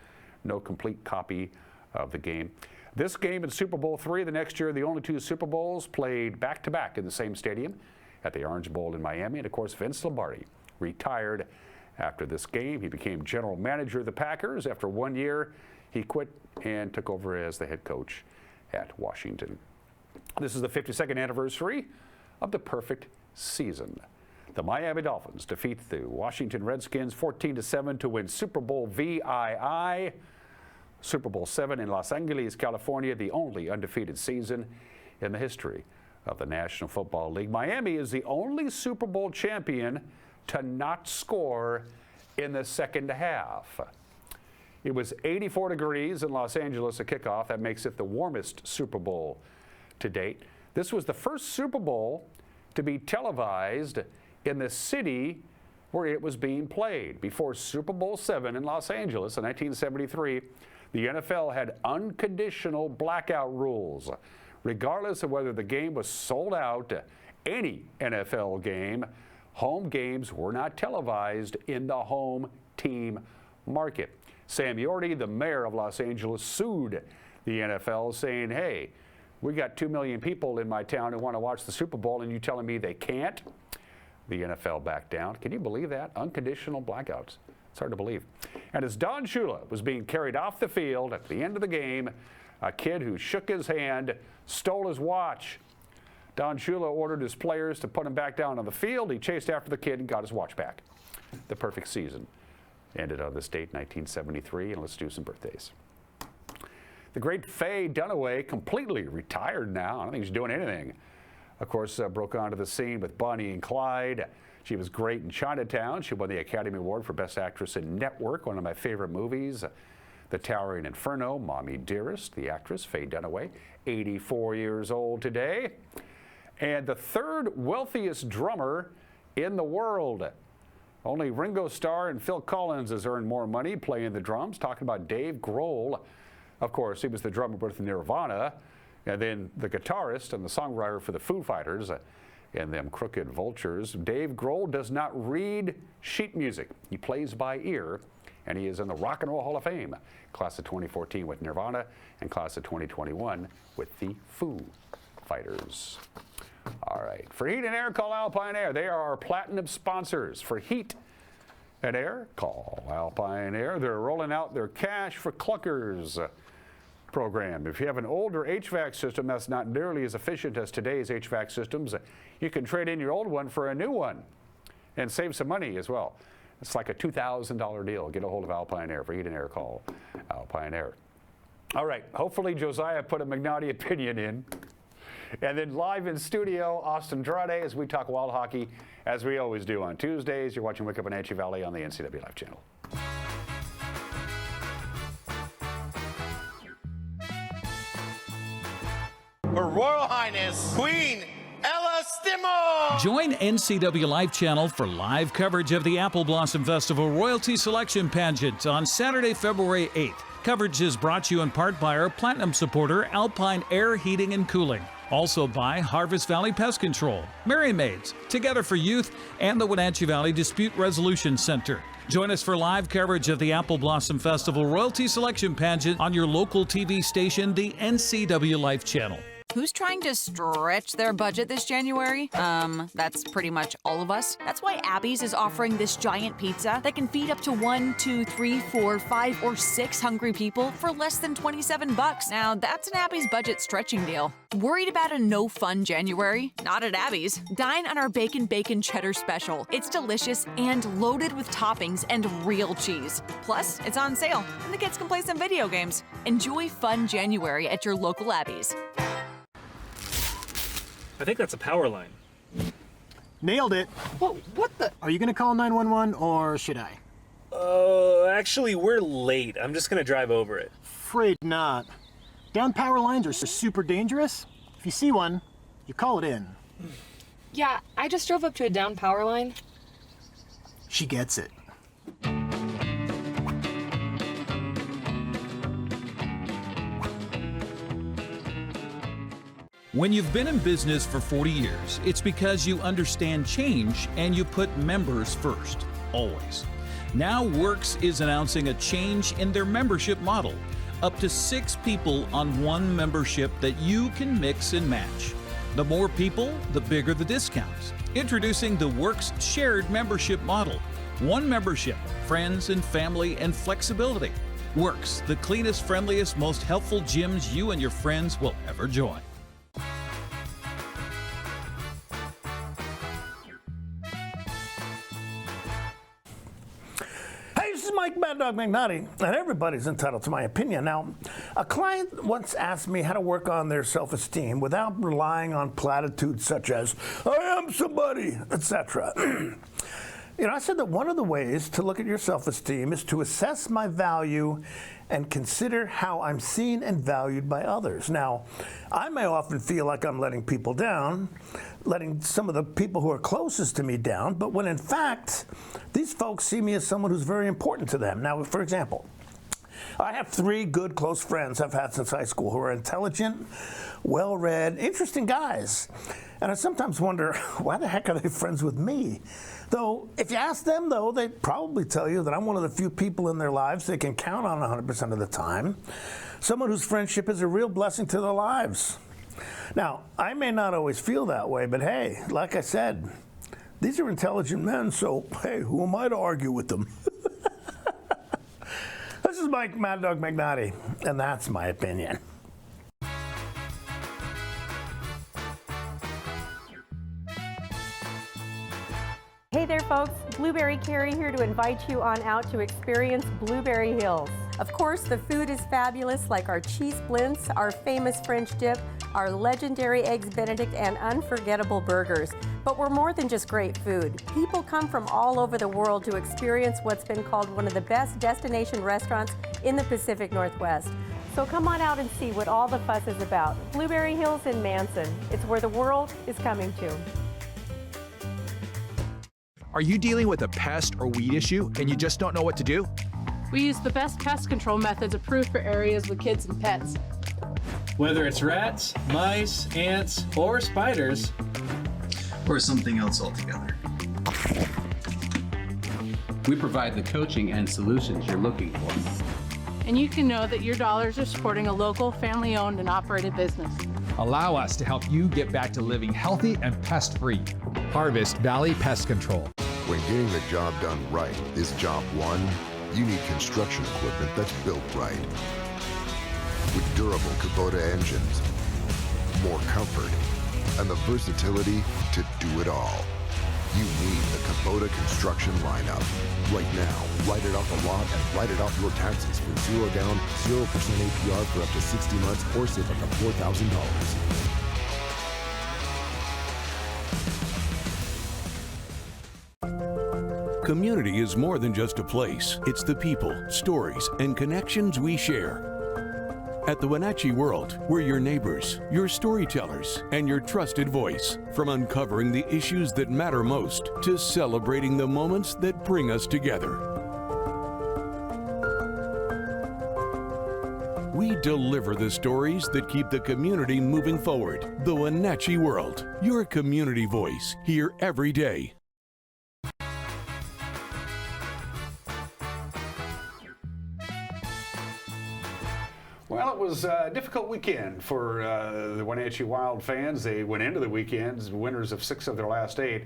no complete copy of the game. This game in Super Bowl III, the next year, the only two Super Bowls played back-to-back in the same stadium at the Orange Bowl in Miami. And, of course, Vince Lombardi retired after this game. He became general manager of the Packers. After 1 year, he quit and took over as the head coach at Washington. This is the 52nd anniversary of the perfect season. The Miami Dolphins defeat the Washington Redskins 14-7 to win Super Bowl VII. Super Bowl VII in Los Angeles, California, the only undefeated season in the history of the National Football League. Miami is the only Super Bowl champion to not score in the second half. It was 84 degrees in Los Angeles at kickoff. That makes it the warmest Super Bowl to date. This was the first Super Bowl to be televised in the city where it was being played. Before Super Bowl VII in Los Angeles in 1973, the NFL had unconditional blackout rules. Regardless of whether the game was sold out, any NFL game, home games were not televised in the home team market. Sam Yorty, the mayor of Los Angeles, sued the NFL saying, hey, We got 2 million people in my town who want to watch the Super Bowl, and you telling me they can't? The NFL backed down. Can you believe that? Unconditional blackouts. It's hard to believe. And as Don Shula was being carried off the field at the end of the game, a kid who shook his hand stole his watch. Don Shula ordered his players to put him back down on the field. He chased after the kid and got his watch back. The perfect season ended on this date, 1973, and let's do some birthdays. The great Faye Dunaway, completely retired now. I don't think she's doing anything. Of course, broke onto the scene with Bonnie and Clyde. She was great in Chinatown. She won the Academy Award for Best Actress in Network, one of my favorite movies. The Towering Inferno, Mommy Dearest, the actress Faye Dunaway, 84 years old today. And the third wealthiest drummer in the world. Only Ringo Starr and Phil Collins has earned more money playing the drums. Talking about Dave Grohl. Of course, he was the drummer with Nirvana, and then the guitarist and the songwriter for the Foo Fighters and them Crooked Vultures. Dave Grohl does not read sheet music. He plays by ear, and he is in the Rock and Roll Hall of Fame. Class of 2014 with Nirvana, and class of 2021 with the Foo Fighters. All right, for heat and air, call Alpine Air. They are our platinum sponsors. For heat and air, call Alpine Air. They're rolling out their Cash for Clunkers program. If you have an older HVAC system that's not nearly as efficient as today's HVAC systems, you can trade in your old one for a new one and save some money as well. It's like a $2,000 deal. Get a hold of Alpine Air. For heat and air, call Alpine Air. All right, hopefully Josiah put a Magnotti opinion in. And then live in studio, Austin Andrade, as we talk wild hockey, as we always do on Tuesdays. You're watching Wake Up Wenatchee Valley on the NCWLIFE channel. Her Royal Highness, Queen Ella Stimo! Join NCWLIFE channel for live coverage of the Apple Blossom Festival Royalty Selection Pageant on Saturday, February 8th. Coverage is brought to you in part by our Platinum supporter, Alpine Air Heating and Cooling. Also by Harvest Valley Pest Control, Merry Maids, Together for Youth, and the Wenatchee Valley Dispute Resolution Center. Join us for live coverage of the Apple Blossom Festival Royalty Selection Pageant on your local TV station, the NCWLIFE channel. Who's trying to stretch their budget this January? That's pretty much all of us. That's why Abby's is offering this giant pizza that can feed up to 1, 2, 3, 4, 5, or 6 hungry people for less than $27. Now, that's an Abby's budget stretching deal. Worried about a no-fun January? Not at Abby's. Dine on our Bacon Cheddar Special. It's delicious and loaded with toppings and real cheese. Plus, it's on sale, and the kids can play some video games. Enjoy fun January at your local Abby's. I think that's a power line. Nailed it. What the? Are you gonna call 911 or should I? Actually, we're late. I'm just gonna drive over it. Afraid not. Down power lines are super dangerous. If you see one, you call it in. Yeah, I just drove up to a down power line. She gets it. When you've been in business for 40 years, it's because you understand change and you put members first, always. Now Works is announcing a change in their membership model. Up to 6 people on one membership that you can mix and match. The more people, the bigger the discounts. Introducing the Works shared membership model. One membership, friends and family and flexibility. Works, the cleanest, friendliest, most helpful gyms you and your friends will ever join. Mike Mad Dog Magnotti, and everybody's entitled to my opinion. Now, a client once asked me how to work on their self-esteem without relying on platitudes such as, I am somebody, etc. I said that one of the ways to look at your self-esteem is to assess my value and consider how I'm seen and valued by others. Now, I may often feel like I'm letting people down, letting some of the people who are closest to me down, but when in fact, these folks see me as someone who's very important to them. Now, for example, I have 3 good close friends I've had since high school who are intelligent, well-read, interesting guys. And I sometimes wonder, why the heck are they friends with me? Though, if you ask them, though, they'd probably tell you that I'm one of the few people in their lives they can count on 100% of the time. Someone whose friendship is a real blessing to their lives. Now, I may not always feel that way, but hey, like I said, these are intelligent men, so hey, who am I to argue with them? This is Mike Mad Dog McNaughty, and that's my opinion. Hey there folks, Blueberry Carrie here to invite you on out to experience Blueberry Hills. Of course, the food is fabulous, like our cheese splints, our famous French dip, our legendary Eggs Benedict, and unforgettable burgers. But we're more than just great food. People come from all over the world to experience what's been called one of the best destination restaurants in the Pacific Northwest. So come on out and see what all the fuss is about. Blueberry Hills in Manson. It's where the world is coming to. Are you dealing with a pest or weed issue and you just don't know what to do? We use the best pest control methods approved for areas with kids and pets. Whether it's rats, mice, ants, or spiders, or something else altogether. We provide the coaching and solutions you're looking for. And you can know that your dollars are supporting a local, family-owned and operated business. Allow us to help you get back to living healthy and pest-free. Harvest Valley Pest Control. When getting the job done right is job one, you need construction equipment that's built right. With durable Kubota engines, more comfort, and the versatility to do it all. You need the Kubota construction lineup. Right now, write it off a lot and write it off your taxes for 0 down, 0% APR for up to 60 months or save up to $4,000. Community is more than just a place. It's the people, stories, and connections we share. At the Wenatchee World, we're your neighbors, your storytellers, and your trusted voice. From uncovering the issues that matter most to celebrating the moments that bring us together. We deliver the stories that keep the community moving forward. The Wenatchee World, your community voice, here every day. Well, it was a difficult weekend for the Wenatchee Wild fans. They went into the weekends winners of 6 of their last 8.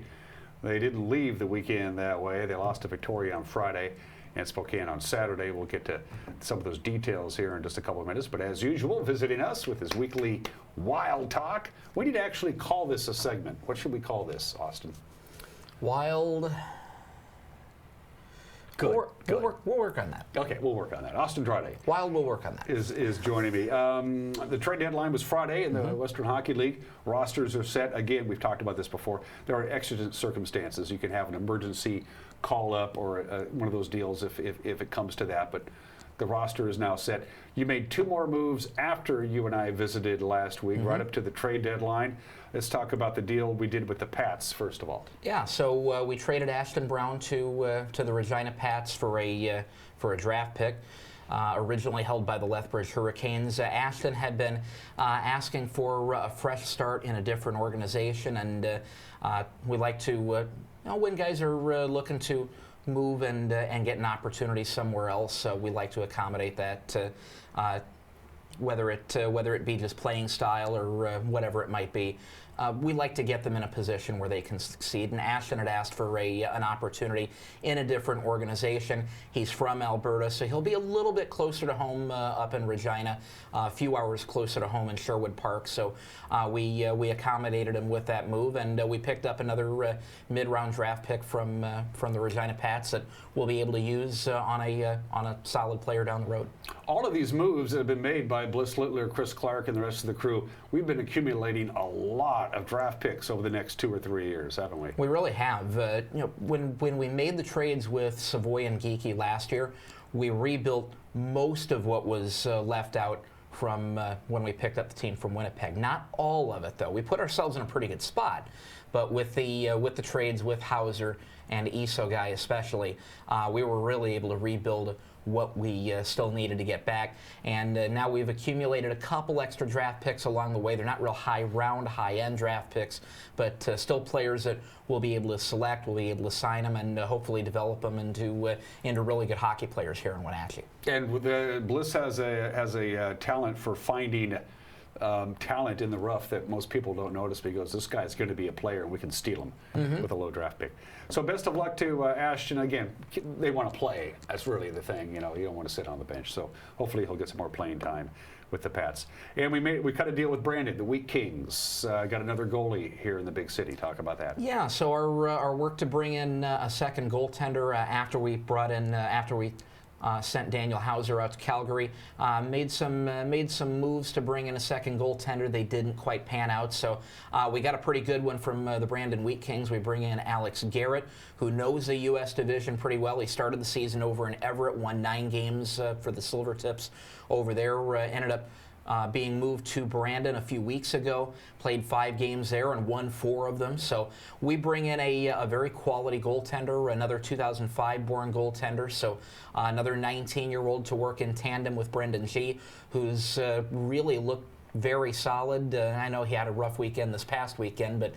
They didn't leave the weekend that way. They lost to Victoria on Friday and Spokane on Saturday. We'll get to some of those details here in just a couple of minutes. But as usual, visiting us with his weekly Wild Talk. We need to actually call this a segment. What should we call this, Austin? Wild. Good. We'll work on that. Okay, we'll work on that. Austin Drade. Wild, we'll work on that. Is joining me. The trade deadline was Friday in the Western Hockey League. Rosters are set. Again, we've talked about this before. There are exigent circumstances. You can have an emergency call-up or one of those deals if it comes to that. But the roster is now set. You made 2 more moves after you and I visited last week, right up to the trade deadline. Let's talk about the deal we did with the Pats, first of all. Yeah, so we traded Ashton Brown to the Regina Pats for a draft pick. Originally held by the Lethbridge Hurricanes. Ashton had been asking for a fresh start in a different organization, and we like to, when guys are looking to move and get an opportunity somewhere else, we like to accommodate that, whether it be just playing style or whatever it might be. We like to get them in a position where they can succeed, and Ashton had asked for an opportunity in a different organization. He's from Alberta, so he'll be a little bit closer to home up in Regina, a few hours closer to home in Sherwood Park. So we accommodated him with that move, and we picked up another mid-round draft pick from the Regina Pats that we'll be able to use on a solid player down the road. All of these moves that have been made by Bliss Littler, Chris Clark, and the rest of the crew, we've been accumulating a lot of draft picks over the next 2 or 3 years, haven't we? We really have. When we made the trades with Savoy and Geeky last year, we rebuilt most of what was left out from when we picked up the team from Winnipeg. Not all of it, though. We put ourselves in a pretty good spot, but with the trades with Hauser and Iso Guy especially, we were really able to rebuild what we still needed to get back. And now we've accumulated a couple extra draft picks along the way. They're not real high-end draft picks, but still players that we'll be able to select, we'll be able to sign them, and hopefully develop them into really good hockey players here in Wenatchee. And Bliss has a talent for finding talent in the rough that most people don't notice because this guy's going to be a player and we can steal him with a low draft pick. So best of luck to Ashton. Again, they want to play. That's really the thing. You know, you don't want to sit on the bench. So hopefully he'll get some more playing time with the Pats. And we cut a deal with Brandon, the Wheat Kings. Got another goalie here in the big city. Talk about that. Yeah, so our work to bring in a second goaltender after we brought in sent Daniel Hauser out to Calgary. Made some moves to bring in a second goaltender. They didn't quite pan out, so we got a pretty good one from the Brandon Wheat Kings. We bring in Alex Garrett, who knows the U.S. division pretty well. He started the season over in Everett, won 9 games for the Silvertips over there. Ended up being moved to Brandon a few weeks ago, played 5 games there and won 4 of them. So we bring in a very quality goaltender, another 2005-born goaltender, so another 19-year-old to work in tandem with Brendan G., who's really looked very solid. I know he had a rough weekend this past weekend, but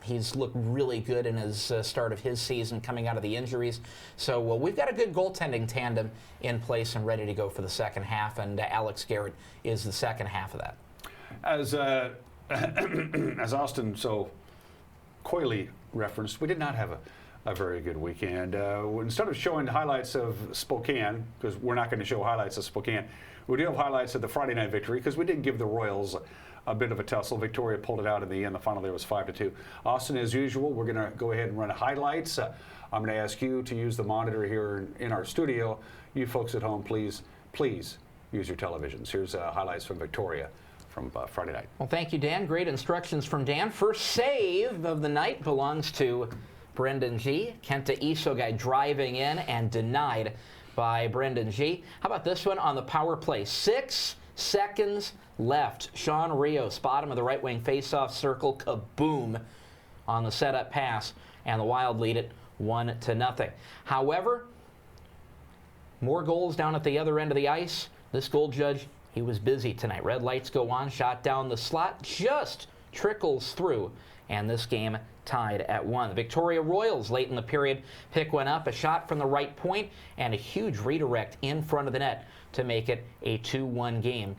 he's looked really good in his start of his season coming out of the injuries. So we've got a good goaltending tandem in place and ready to go for the second half, and Alex Garrett is the second half of that. As as Austin so coyly referenced, we did not have a very good weekend. Instead of showing highlights of Spokane, because we're not going to show highlights of Spokane, we do have highlights of the Friday night victory because we did give the Royals a bit of a tussle. Victoria pulled it out in the end. The final there was 5-2. Austin, as usual, we're going to go ahead and run highlights. I'm going to ask you to use the monitor here in our studio. You folks at home, please use your televisions. Here's highlights from Victoria from Friday night. Well, thank you, Dan. Great instructions from Dan. First save of the night belongs to Brendan G. Kenta Isogai driving in and denied by Brendan G. How about this one on the power play? 6 seconds left. Sean Rios, bottom of the right wing faceoff circle, kaboom on the setup pass, and the Wild lead it 1-0. However, more goals down at the other end of the ice. This goal judge, he was busy tonight. Red lights go on, shot down the slot, just trickles through, and this game tied at 1. The Victoria Royals late in the period pick one up, a shot from the right point, and a huge redirect in front of the net to make it a 2-1 game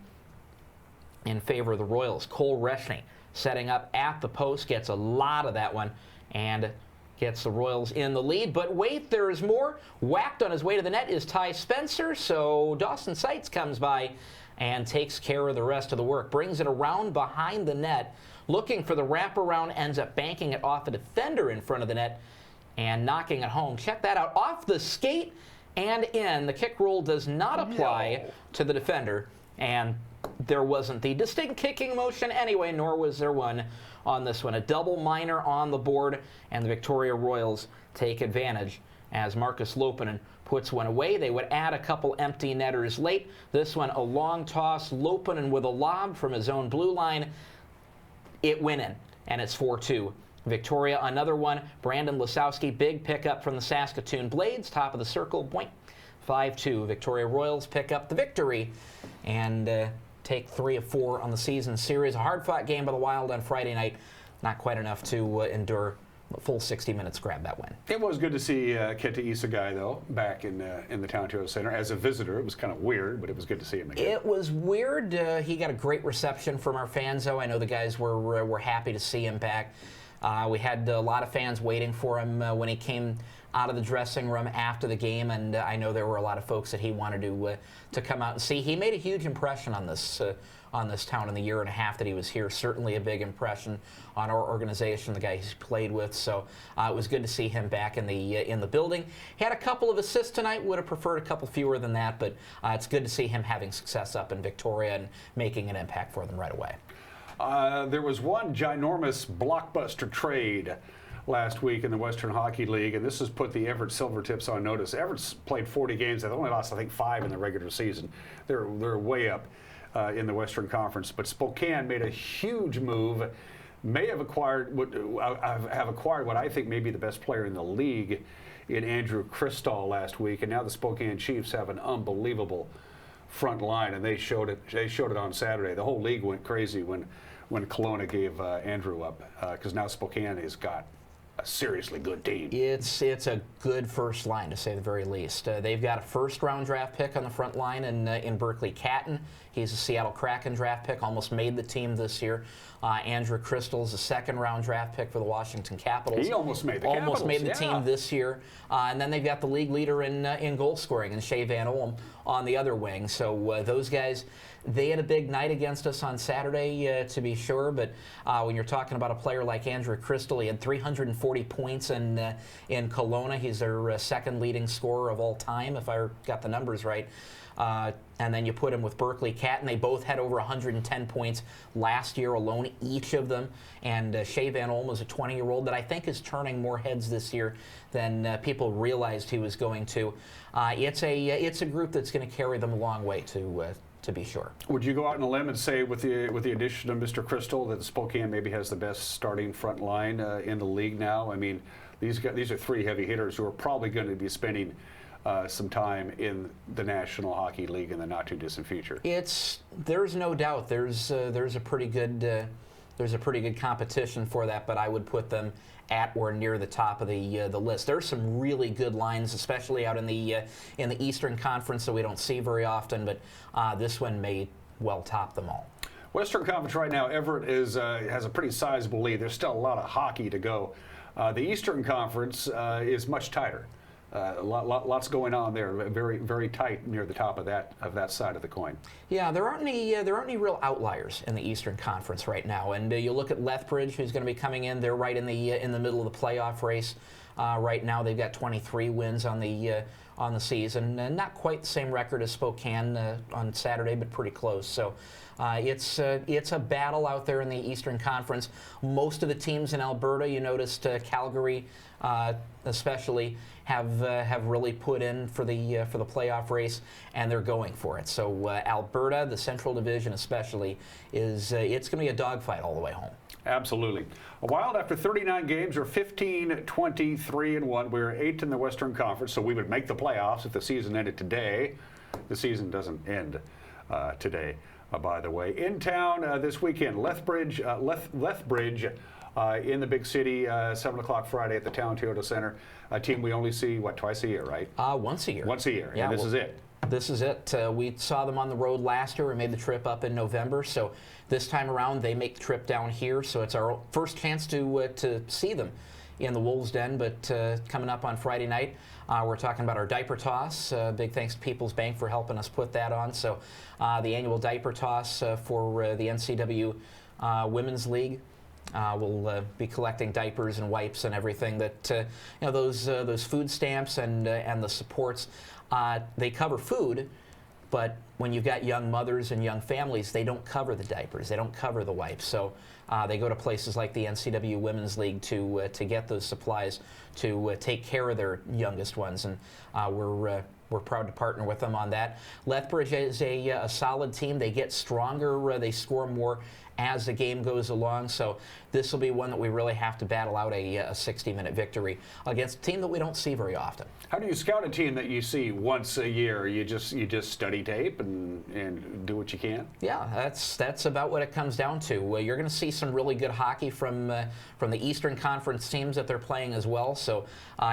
in favor of the Royals. Cole Reshney setting up at the post, gets a lot of that one, and gets the Royals in the lead. But wait, there is more. Whacked on his way to the net is Ty Spencer, so Dawson Seitz comes by and takes care of the rest of the work. Brings it around behind the net, looking for the wraparound, ends up banking it off a defender in front of the net and knocking it home. Check that out. Off the skate and in. The kick rule does not apply to the defender, and there wasn't the distinct kicking motion anyway, nor was there one on this one. A double minor on the board, and the Victoria Royals take advantage as Marcus Lopinen puts one away. They would add a couple empty netters late. This one, a long toss. Lopinen with a lob from his own blue line. It went in, and it's 4-2. Victoria, another one. Brandon Lisowski, big pickup from the Saskatoon Blades, top of the circle, point. 5-2. Victoria Royals pick up the victory and take 3 of 4 on the season series. A hard-fought game by the Wild on Friday night. Not quite enough to endure a full 60 minutes, grab that win. It was good to see Kenta Isogai, though, back in the Town Toyota Center as a visitor. It was kind of weird, but it was good to see him again. It was weird. He got a great reception from our fans, though. I know the guys were happy to see him back. We had a lot of fans waiting for him when he came out of the dressing room after the game, and I know there were a lot of folks that he wanted to come out and see. He made a huge impression on this town in the year and a half that he was here. Certainly a big impression on our organization, the guy he's played with. So it was good to see him back in the building. He had a couple of assists tonight. Would have preferred a couple fewer than that, but it's good to see him having success up in Victoria and making an impact for them right away. There was one ginormous blockbuster trade last week in the Western Hockey League, and this has put the Everett Silvertips on notice. Everett's played 40 games. They've only lost, I think, 5 in the regular season. They're way up in the Western Conference. But Spokane made a huge move, may have acquired what I think may be the best player in the league in Andrew Cristall last week, and now the Spokane Chiefs have an unbelievable front line, and they showed it on Saturday. The whole league went crazy when Kelowna gave Andrew up, because now Spokane has got a seriously good team. It's a good first line, to say the very least. They've got a first-round draft pick on the front line in Berkeley Catton. He's a Seattle Kraken draft pick, almost made the team this year. Andrew Crystal is a second-round draft pick for the Washington Capitals. He almost made the Almost made the Capitals, team this year. And then they've got the league leader in goal scoring, and Shea Van Olm on the other wing. So those guys, they had a big night against us on Saturday, to be sure. But when you're talking about a player like Andrew Crystal, he had 340 points in Kelowna. He's their second leading scorer of all time, if I got the numbers right. And then you put him with Berkeley Catton. They both had over 110 points last year alone, each of them. And Shea Van Olm is a 20-year-old that I think is turning more heads this year than people realized he was going to. It's a group that's going to carry them a long way, to be sure. Would you go out on a limb and say, with the addition of Mr. Crystal, that Spokane maybe has the best starting front line in the league now? I mean, these are three heavy hitters who are probably going to be spending some time in the National Hockey League in the not too distant future. There's no doubt there's a pretty good competition for that, but I would put them at or near the top of the list. There's some really good lines, especially out in the Eastern Conference, that we don't see very often, but this one may well top them all. Western Conference right now, Everett has a pretty sizable lead. There's still a lot of hockey to go. The Eastern Conference is much tighter. Lots going on there. Very, very tight near the top of that side of the coin. Yeah, there aren't any real outliers in the Eastern Conference right now. And you look at Lethbridge, who's going to be coming in. They're right in the middle of the playoff race right now. They've got 23 wins on the season, and not quite the same record as Spokane on Saturday, but pretty close. So. It's a battle out there in the Eastern Conference. Most of the teams in Alberta, you noticed Calgary especially, have really put in for the playoff race, and they're going for it. So Alberta, the Central Division especially, it's going to be a dogfight all the way home. Absolutely. Wild, after 39 games, are 15-23-1. We're 8th in the Western Conference, so we would make the playoffs if the season ended today. The season doesn't end today. By the way, in town this weekend, Lethbridge in the big city, 7 o'clock Friday at the Town Toyota Center. A team we only see, twice a year, right? Once a year. Once a year, yeah, and this is it. This is it. We saw them on the road last year. We made the trip up in November, so this time around they make the trip down here. So it's our first chance to see them in the Wolves' Den, but coming up on Friday night, we're talking about our diaper toss. Big thanks to People's Bank for helping us put that on. So the annual diaper toss for the NCW Women's League. We'll be collecting diapers and wipes and everything that those food stamps and the supports. They cover food, but when you've got young mothers and young families, they don't cover the diapers, they don't cover the wipes. So they go to places like the NCW Women's League to get those supplies to take care of their youngest ones, and we're proud to partner with them on that. Lethbridge is a solid team. They get stronger. They score more as the game goes along. So this will be one that we really have to battle out a 60-minute victory against a team that we don't see very often. How do you scout a team that you see once a year? You just study tape and do what you can? Yeah, that's about what it comes down to. You're going to see some really good hockey from the Eastern Conference teams that they're playing as well. So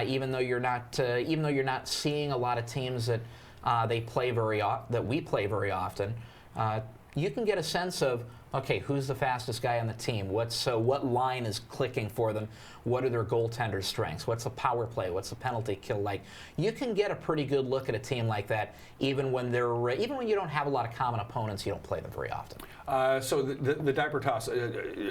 even though you're not seeing a lot of teams that we play very often, you can get a sense of, okay, who's the fastest guy on the team? What line is clicking for them? What are their goaltenders' strengths? What's the power play? What's the penalty kill like? You can get a pretty good look at a team like that, even when you don't have a lot of common opponents. You don't play them very often. So the diaper toss,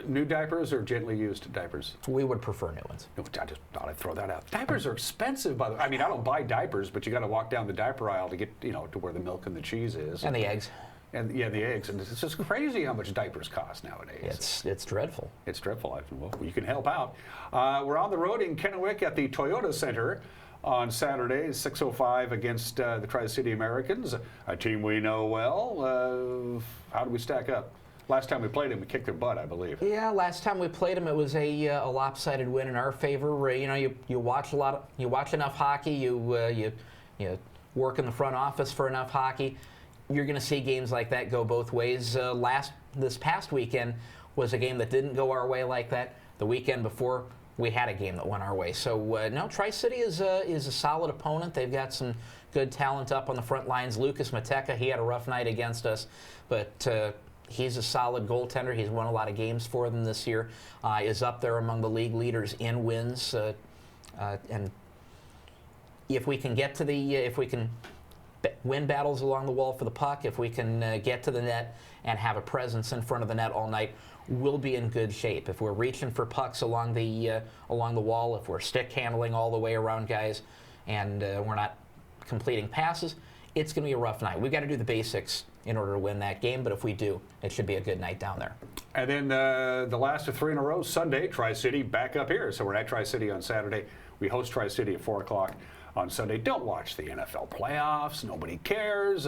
new diapers or gently used diapers? We would prefer new ones. I just thought I'd throw that out. Diapers are expensive, by the way. I mean, I don't buy diapers, but you got to walk down the diaper aisle to get to where the milk and the cheese is. And the eggs. And yeah, the eggs, and it's just crazy how much diapers cost nowadays. It's dreadful. It's dreadful. Well, you can help out. We're on the road in Kennewick at the Toyota Center on Saturday, 6:05 against the Tri-City Americans, a team we know well. How do we stack up? Last time we played them, we kicked their butt, I believe. Yeah, last time we played them, it was a lopsided win in our favor. You watch enough hockey, you work in the front office for enough hockey. You're going to see games like that go both ways. This past weekend was a game that didn't go our way like that. The weekend before we had a game that went our way. So no, Tri-City is a solid opponent. They've got some good talent up on the front lines. Lucas Mateka, he had a rough night against us, but he's a solid goaltender. He's won a lot of games for them this year. Is up there among the league leaders in wins. And if we can get to if we can win battles along the wall for the puck, if we can get to the net and have a presence in front of the net all night, we'll be in good shape. If we're reaching for pucks along the wall, if we're stick handling all the way around guys, and we're not completing passes, it's going to be a rough night. We've got to do the basics in order to win that game, but if we do, it should be a good night down there. And then the last of 3 in a row, Sunday, Tri-City back up here. So we're at Tri-City on Saturday. We host Tri-City at 4 o'clock on Sunday. Don't watch the NFL playoffs. Nobody cares.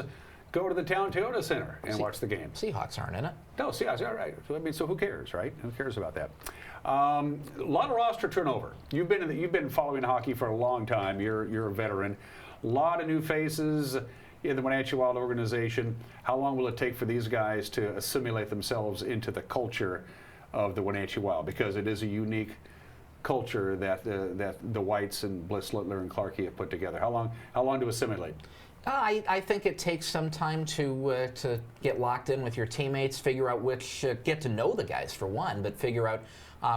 Go to the Town Toyota Center and watch the game. Seahawks aren't in it. No, Seahawks, all right. So, I mean, so who cares, right? Who cares about that? A lot of roster turnover. You've been following hockey for a long time. You're a veteran. A lot of new faces in the Wenatchee Wild organization. How long will it take for these guys to assimilate themselves into the culture of the Wenatchee Wild? Because it is a unique culture that the Whites and Bliss, Littler, and Clarkey have put together. How long to assimilate? I think it takes some time to get locked in with your teammates, figure out get to know the guys for one, but figure out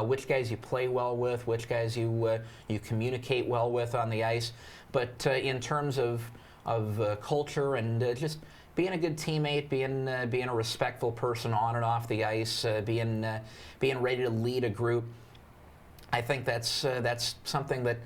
which guys you play well with, which guys you communicate well with on the ice. But in terms of culture and just being a good teammate, being a respectful person on and off the ice, being ready to lead a group, I think that's something that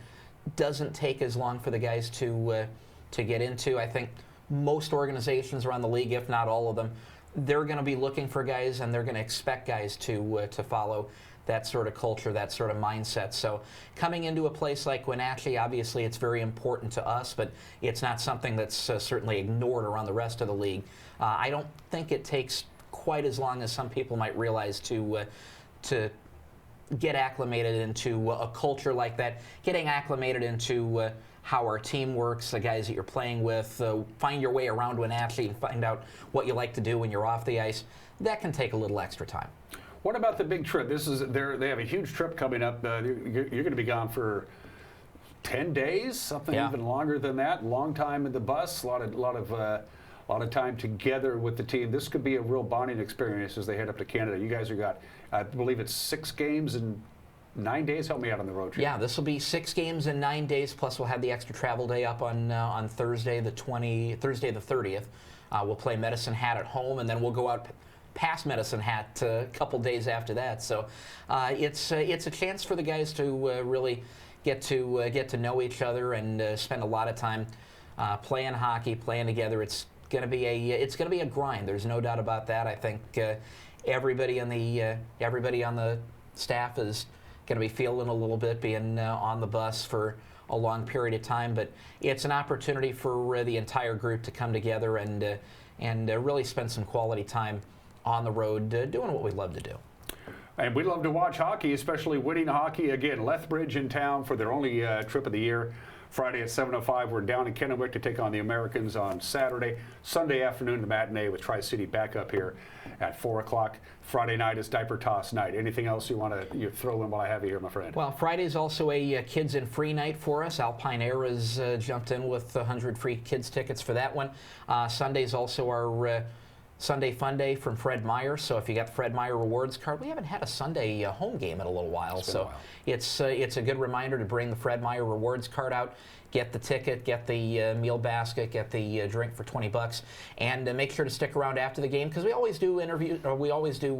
doesn't take as long for the guys to get into. I think most organizations around the league, if not all of them, they're going to be looking for guys, and they're going to expect guys to follow that sort of culture, that sort of mindset. So coming into a place like Wenatchee, obviously it's very important to us, but it's not something that's certainly ignored around the rest of the league. I don't think it takes quite as long as some people might realize to get acclimated into a culture like that, getting acclimated into how our team works, the guys that you're playing with, find your way around Wenatchee and find out what you like to do when you're off the ice. That can take a little extra time. What about the big trip? They have a huge trip coming up. You're going to be gone for 10 days, something even longer than that. Long time in the bus, a lot of time together with the team. This could be a real bonding experience as they head up to Canada. You guys have got, I believe it's 6 games in 9 days. Help me out on the road trip. Yeah, this will be 6 games in 9 days. Plus, we'll have the extra travel day up on Thursday the 30th. We'll play Medicine Hat at home, and then we'll go out past Medicine Hat a couple days after that. So it's a chance for the guys to really get to know each other and spend a lot of time playing hockey, playing together. It's going to be a grind. There's no doubt about that. I think everybody on the staff is going to be feeling a little bit being on the bus for a long period of time, but it's an opportunity for the entire group to come together and really spend some quality time on the road doing what we love to do. And we love to watch hockey, especially winning hockey. Again, Lethbridge in town for their only trip of the year. Friday at 7:05, we're down in Kennewick to take on the Americans on Saturday. Sunday afternoon, the matinee with Tri-City back up here at 4 o'clock. Friday night is diaper toss night. Anything else you want to throw in while I have you here, my friend? Well, Friday is also a kids and free night for us. Alpine Air has jumped in with 100 free kids tickets for that one. Sunday is also our Sunday Fun Day from Fred Meyer. So if you got the Fred Meyer rewards card, we haven't had a Sunday home game in a little while. So it's a good reminder to bring the Fred Meyer rewards card out, get the ticket, get the meal basket, get the drink for $20, and make sure to stick around after the game, because we always do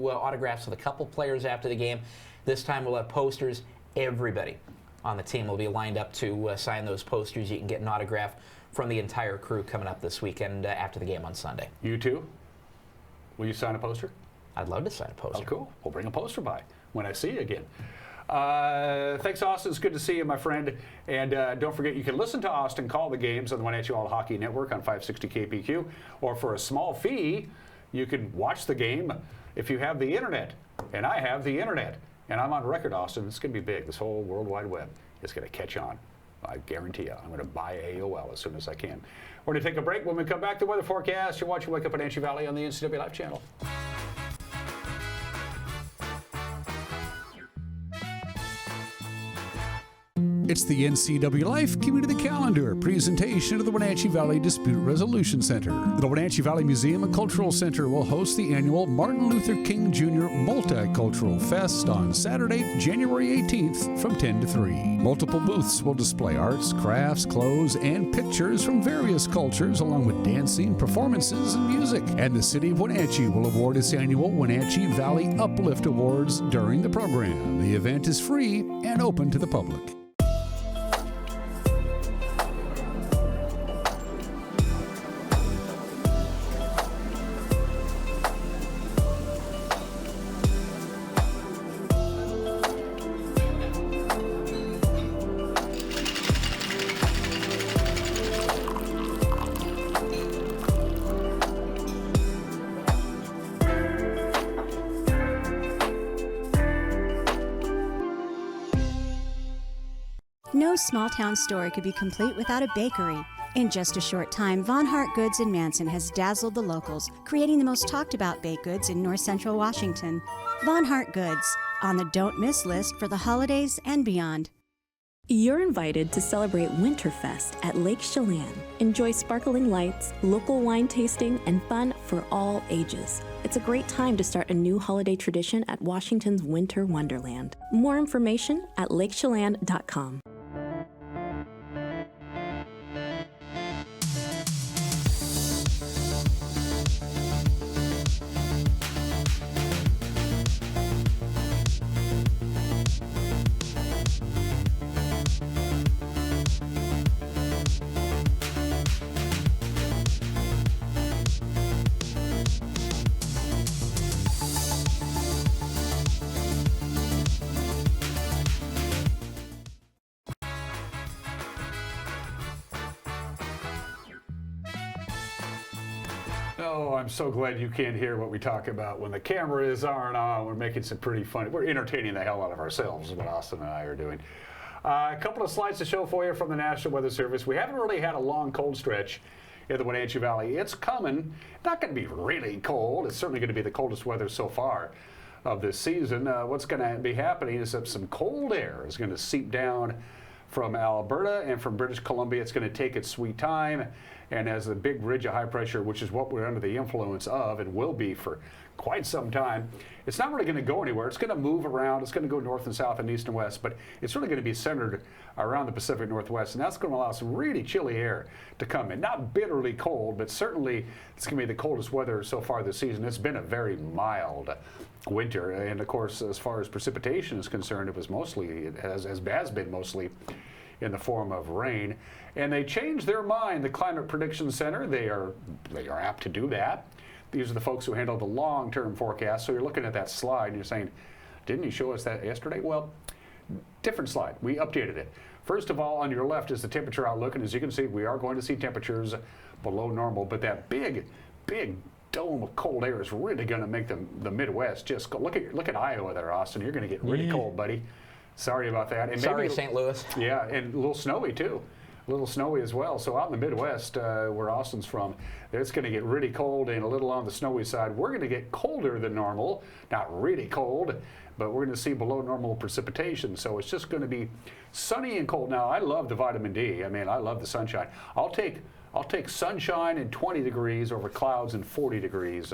autographs with a couple players after the game. This time we'll have posters. Everybody on the team will be lined up to sign those posters. You can get an autograph from the entire crew coming up this weekend after the game on Sunday. You too? Will you sign a poster? I'd love to sign a poster. Oh, cool. We'll bring a poster by when I see you again. Thanks, Austin. It's good to see you, my friend. And don't forget, you can listen to Austin call the games on the Wenatchee Wild Hockey Network on 560 KPQ. Or for a small fee, you can watch the game if you have the internet. And I have the internet. And I'm on record, Austin. It's going to be big. This whole World Wide Web is going to catch on. I guarantee you. I'm going to buy AOL as soon as I can. We're going to take a break. When we come back, the weather forecast. You're watching Wake Up Wenatchee Valley on the NCWLIFE channel. It's the NCWLIFE Community Calendar presentation of the Wenatchee Valley Dispute Resolution Center. The Wenatchee Valley Museum and Cultural Center will host the annual Martin Luther King Jr. Multicultural Fest on Saturday, January 18th from 10 to 3. Multiple booths will display arts, crafts, clothes, and pictures from various cultures, along with dancing, performances, and music. And the City of Wenatchee will award its annual Wenatchee Valley Uplift Awards during the program. The event is free and open to the public. No small-town store could be complete without a bakery. In just a short time, Von Hart Goods in Manson has dazzled the locals, creating the most talked-about baked goods in north central Washington. Von Hart Goods, on the don't miss list for the holidays and beyond. You're invited to celebrate Winterfest at Lake Chelan. Enjoy sparkling lights, local wine tasting, and fun for all ages. It's a great time to start a new holiday tradition at Washington's Winter Wonderland. More information at lakechelan.com. Oh, I'm so glad you can't hear what we talk about when the cameras aren't on. We're making some pretty funny. We're entertaining the hell out of ourselves is what Austin and I are doing. A couple of slides to show for you from the National Weather Service. We haven't really had a long cold stretch in the Wenatchee Valley. It's coming. Not going to be really cold. It's certainly going to be the coldest weather so far of this season. What's going to be happening is that some cold air is going to seep down from Alberta and from British Columbia. It's going to take its sweet time. And as the big ridge of high pressure, which is what we're under the influence of and will be for quite some time, it's not really going to go anywhere. It's going to move around. It's going to go north and south and east and west, but it's really going to be centered around the Pacific Northwest, and that's going to allow some really chilly air to come in. Not bitterly cold, but certainly it's going to be the coldest weather so far this season. It's been a very mild winter, and of course, as far as precipitation is concerned, it has been mostly in the form of rain. And they changed their mind, the Climate Prediction Center. They are apt to do that. These are the folks who handle the long-term forecast. So you're looking at that slide and you're saying, didn't you show us that yesterday? Well, different slide. We updated it. First of all, on your left is the temperature outlook. And as you can see, we are going to see temperatures below normal. But that big dome of cold air is really going to make the Midwest just go. Look at Iowa there, Austin. You're going to get really cold, buddy. Sorry about that. And Sorry, St. Louis. Yeah, and a little snowy too. A little snowy as well. So out in the Midwest, where Austin's from, it's going to get really cold and a little on the snowy side. We're going to get colder than normal. Not really cold, but we're going to see below normal precipitation. So it's just going to be sunny and cold. Now, I love the vitamin D. I mean, I love the sunshine. I'll take sunshine and 20 degrees over clouds and 40 degrees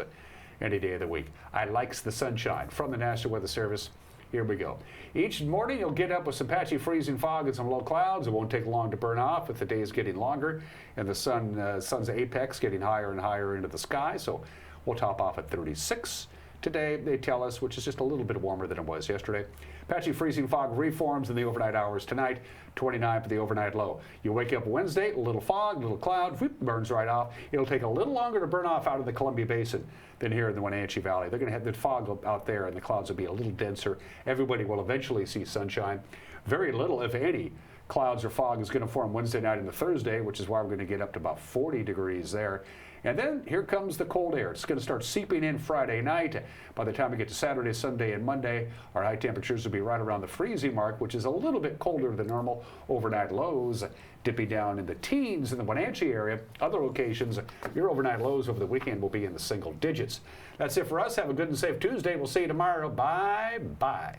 any day of the week. I likes the sunshine. From the National Weather Service, here we go. Each morning you'll get up with some patchy freezing fog and some low clouds. It won't take long to burn off with the days getting longer and the sun's apex getting higher and higher into the sky. So we'll top off at 36 today, they tell us, which is just a little bit warmer than it was yesterday. Patchy freezing fog reforms in the overnight hours tonight, 29 for the overnight low. You wake up Wednesday, a little fog, a little cloud, whoop, burns right off. It'll take a little longer to burn off out of the Columbia Basin than here in the Wenatchee Valley. They're going to have the fog out there and the clouds will be a little denser. Everybody will eventually see sunshine. Very little, if any, clouds or fog is going to form Wednesday night into Thursday, which is why we're going to get up to about 40 degrees there. And then here comes the cold air. It's going to start seeping in Friday night. By the time we get to Saturday, Sunday, and Monday, our high temperatures will be right around the freezing mark, which is a little bit colder than normal. Overnight lows dipping down in the teens in the Wenatchee area. Other locations, your overnight lows over the weekend will be in the single digits. That's it for us. Have a good and safe Tuesday. We'll see you tomorrow. Bye-bye.